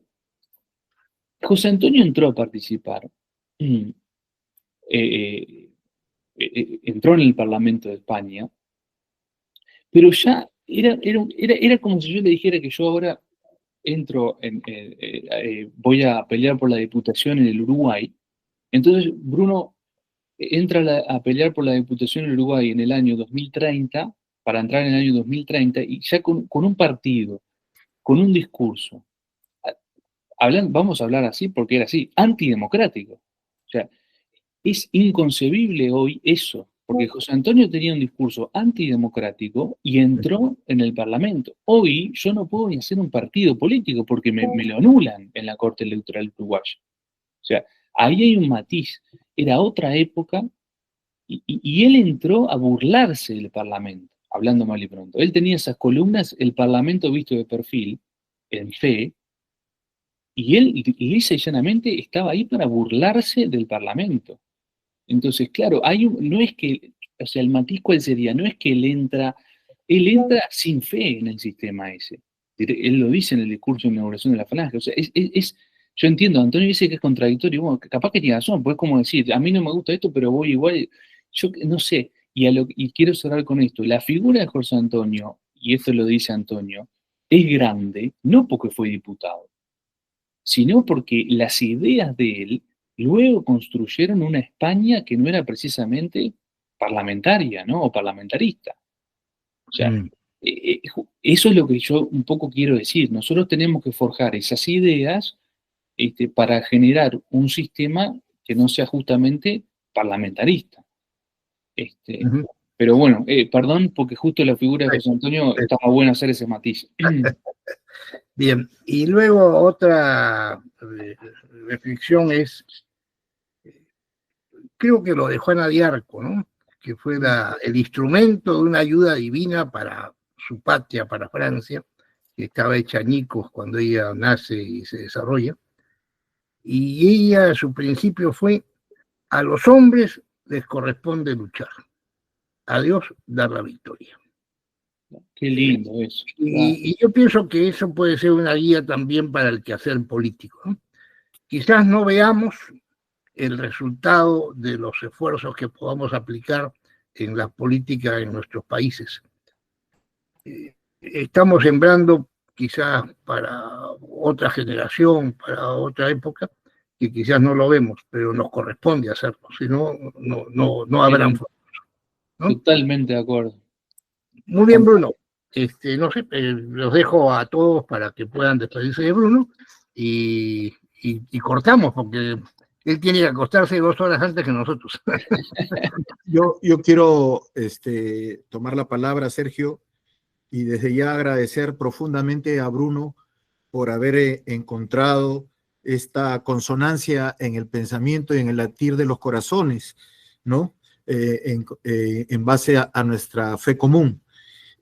José Antonio entró a participar. Entró en el Parlamento de España, pero ya era como si yo le dijera que yo ahora voy a pelear por la diputación en el Uruguay. Entonces Bruno entra a pelear por la diputación en el Uruguay en el año 2030, para entrar en el año 2030, y ya con un partido, con un discurso, vamos a hablar así porque era así, antidemocrático. O sea, es inconcebible hoy eso, porque José Antonio tenía un discurso antidemocrático y entró en el Parlamento. Hoy yo no puedo ni hacer un partido político porque me lo anulan en la Corte Electoral uruguaya. O sea, ahí hay un matiz. Era otra época y él entró a burlarse del Parlamento, hablando mal y pronto. Él tenía esas columnas, el Parlamento visto de perfil, en fe, y él lisa y llanamente estaba ahí para burlarse del Parlamento. Entonces, claro, no es que, o sea, el matiz cuál sería, no es que él entra sin fe en el sistema ese. Él lo dice en el discurso de inauguración de la Falange. O sea, yo entiendo, Antonio dice que es contradictorio, bueno, capaz que tiene razón, pues es como decir, a mí no me gusta esto, pero voy igual, yo no sé, y quiero cerrar con esto, la figura de José Antonio, y esto lo dice Antonio, es grande, no porque fue diputado, sino porque las ideas de él luego construyeron una España que no era precisamente parlamentaria, ¿no? O parlamentarista. O sea, eso es lo que yo un poco quiero decir. Nosotros tenemos que forjar esas ideas para generar un sistema que no sea justamente parlamentarista. Pero bueno, perdón, porque justo la figura de José Antonio estaba bueno hacer ese matiz. Bien, y luego otra reflexión es, creo que lo de Juana de Arco, ¿no? Que fue el instrumento de una ayuda divina para su patria, para Francia, que estaba hecha añicos cuando ella nace y se desarrolla. Y ella, su principio fue, a los hombres les corresponde luchar, a Dios dar la victoria. Qué lindo eso. Y yo pienso que eso puede ser una guía también para el quehacer político, ¿no? Quizás no veamos el resultado de los esfuerzos que podamos aplicar en la política en nuestros países. Estamos sembrando quizás para otra generación, para otra época, que quizás no lo vemos, pero nos corresponde hacerlo, si no, no habrán formas, ¿no? Totalmente de acuerdo. Muy bien, Bruno. No sé, los dejo a todos para que puedan despedirse de Bruno y cortamos, porque él tiene que acostarse 2 horas antes que nosotros. Yo quiero tomar la palabra, Sergio, y desde ya agradecer profundamente a Bruno por haber encontrado esta consonancia en el pensamiento y en el latir de los corazones, ¿no? En base a nuestra fe común.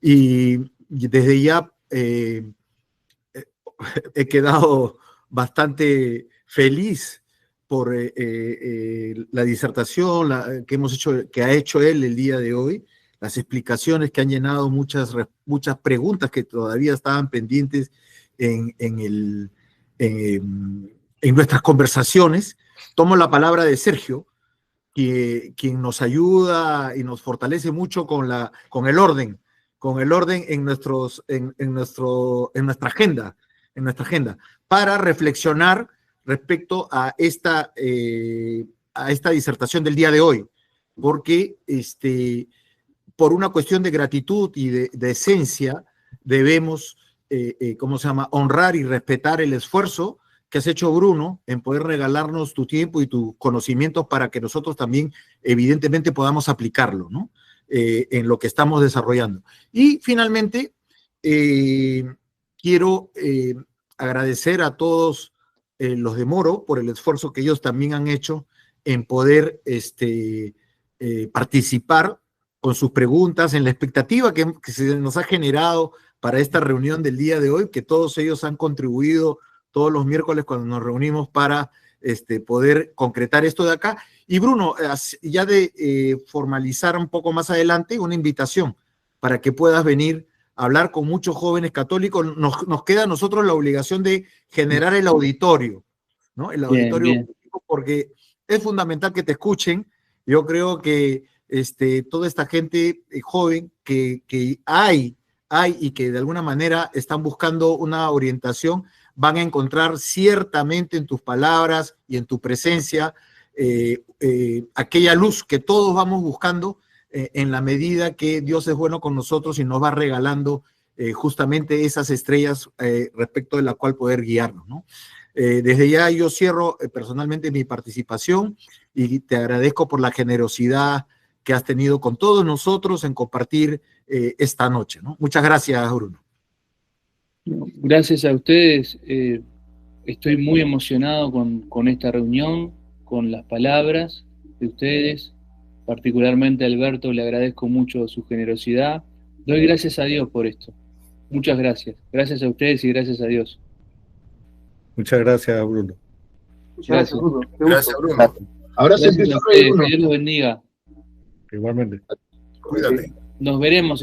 Y desde ya he quedado bastante feliz por la disertación que ha hecho él el día de hoy, las explicaciones que han llenado muchas preguntas que todavía estaban pendientes en nuestras conversaciones. Tomo la palabra de Sergio, quien nos ayuda y nos fortalece mucho con el orden en nuestra agenda, para reflexionar respecto a esta disertación del día de hoy, porque por una cuestión de gratitud y de esencia debemos, honrar y respetar el esfuerzo que has hecho, Bruno, en poder regalarnos tu tiempo y tus conocimientos para que nosotros también, evidentemente, podamos aplicarlo, ¿no? En lo que estamos desarrollando. Y finalmente, quiero agradecer a todos los de Moro por el esfuerzo que ellos también han hecho en poder participar con sus preguntas, en la expectativa que se nos ha generado para esta reunión del día de hoy, que todos ellos han contribuido todos los miércoles cuando nos reunimos para poder concretar esto de acá. Y Bruno, ya de formalizar un poco más adelante, una invitación para que puedas venir a hablar con muchos jóvenes católicos. Nos queda a nosotros la obligación de generar el auditorio, ¿no? El auditorio, bien. Porque es fundamental que te escuchen. Yo creo que toda esta gente joven que hay y que de alguna manera están buscando una orientación, van a encontrar ciertamente en tus palabras y en tu presencia aquella luz que todos vamos buscando en la medida que Dios es bueno con nosotros y nos va regalando justamente esas estrellas respecto de la cual poder guiarnos, ¿no? Desde ya yo cierro personalmente mi participación y te agradezco por la generosidad que has tenido con todos nosotros en compartir esta noche, ¿no? Muchas gracias, Bruno. Gracias a ustedes. Estoy muy emocionado con esta reunión, con las palabras de ustedes. Particularmente a Alberto le agradezco mucho su generosidad. Doy gracias a Dios por esto. Muchas gracias. Gracias a ustedes y gracias a Dios. Muchas gracias, Bruno. Gracias, Bruno. Gracias, Bruno. Ahora Gracias a ustedes. Que Dios los bendiga. Igualmente. Cuídate. Nos veremos.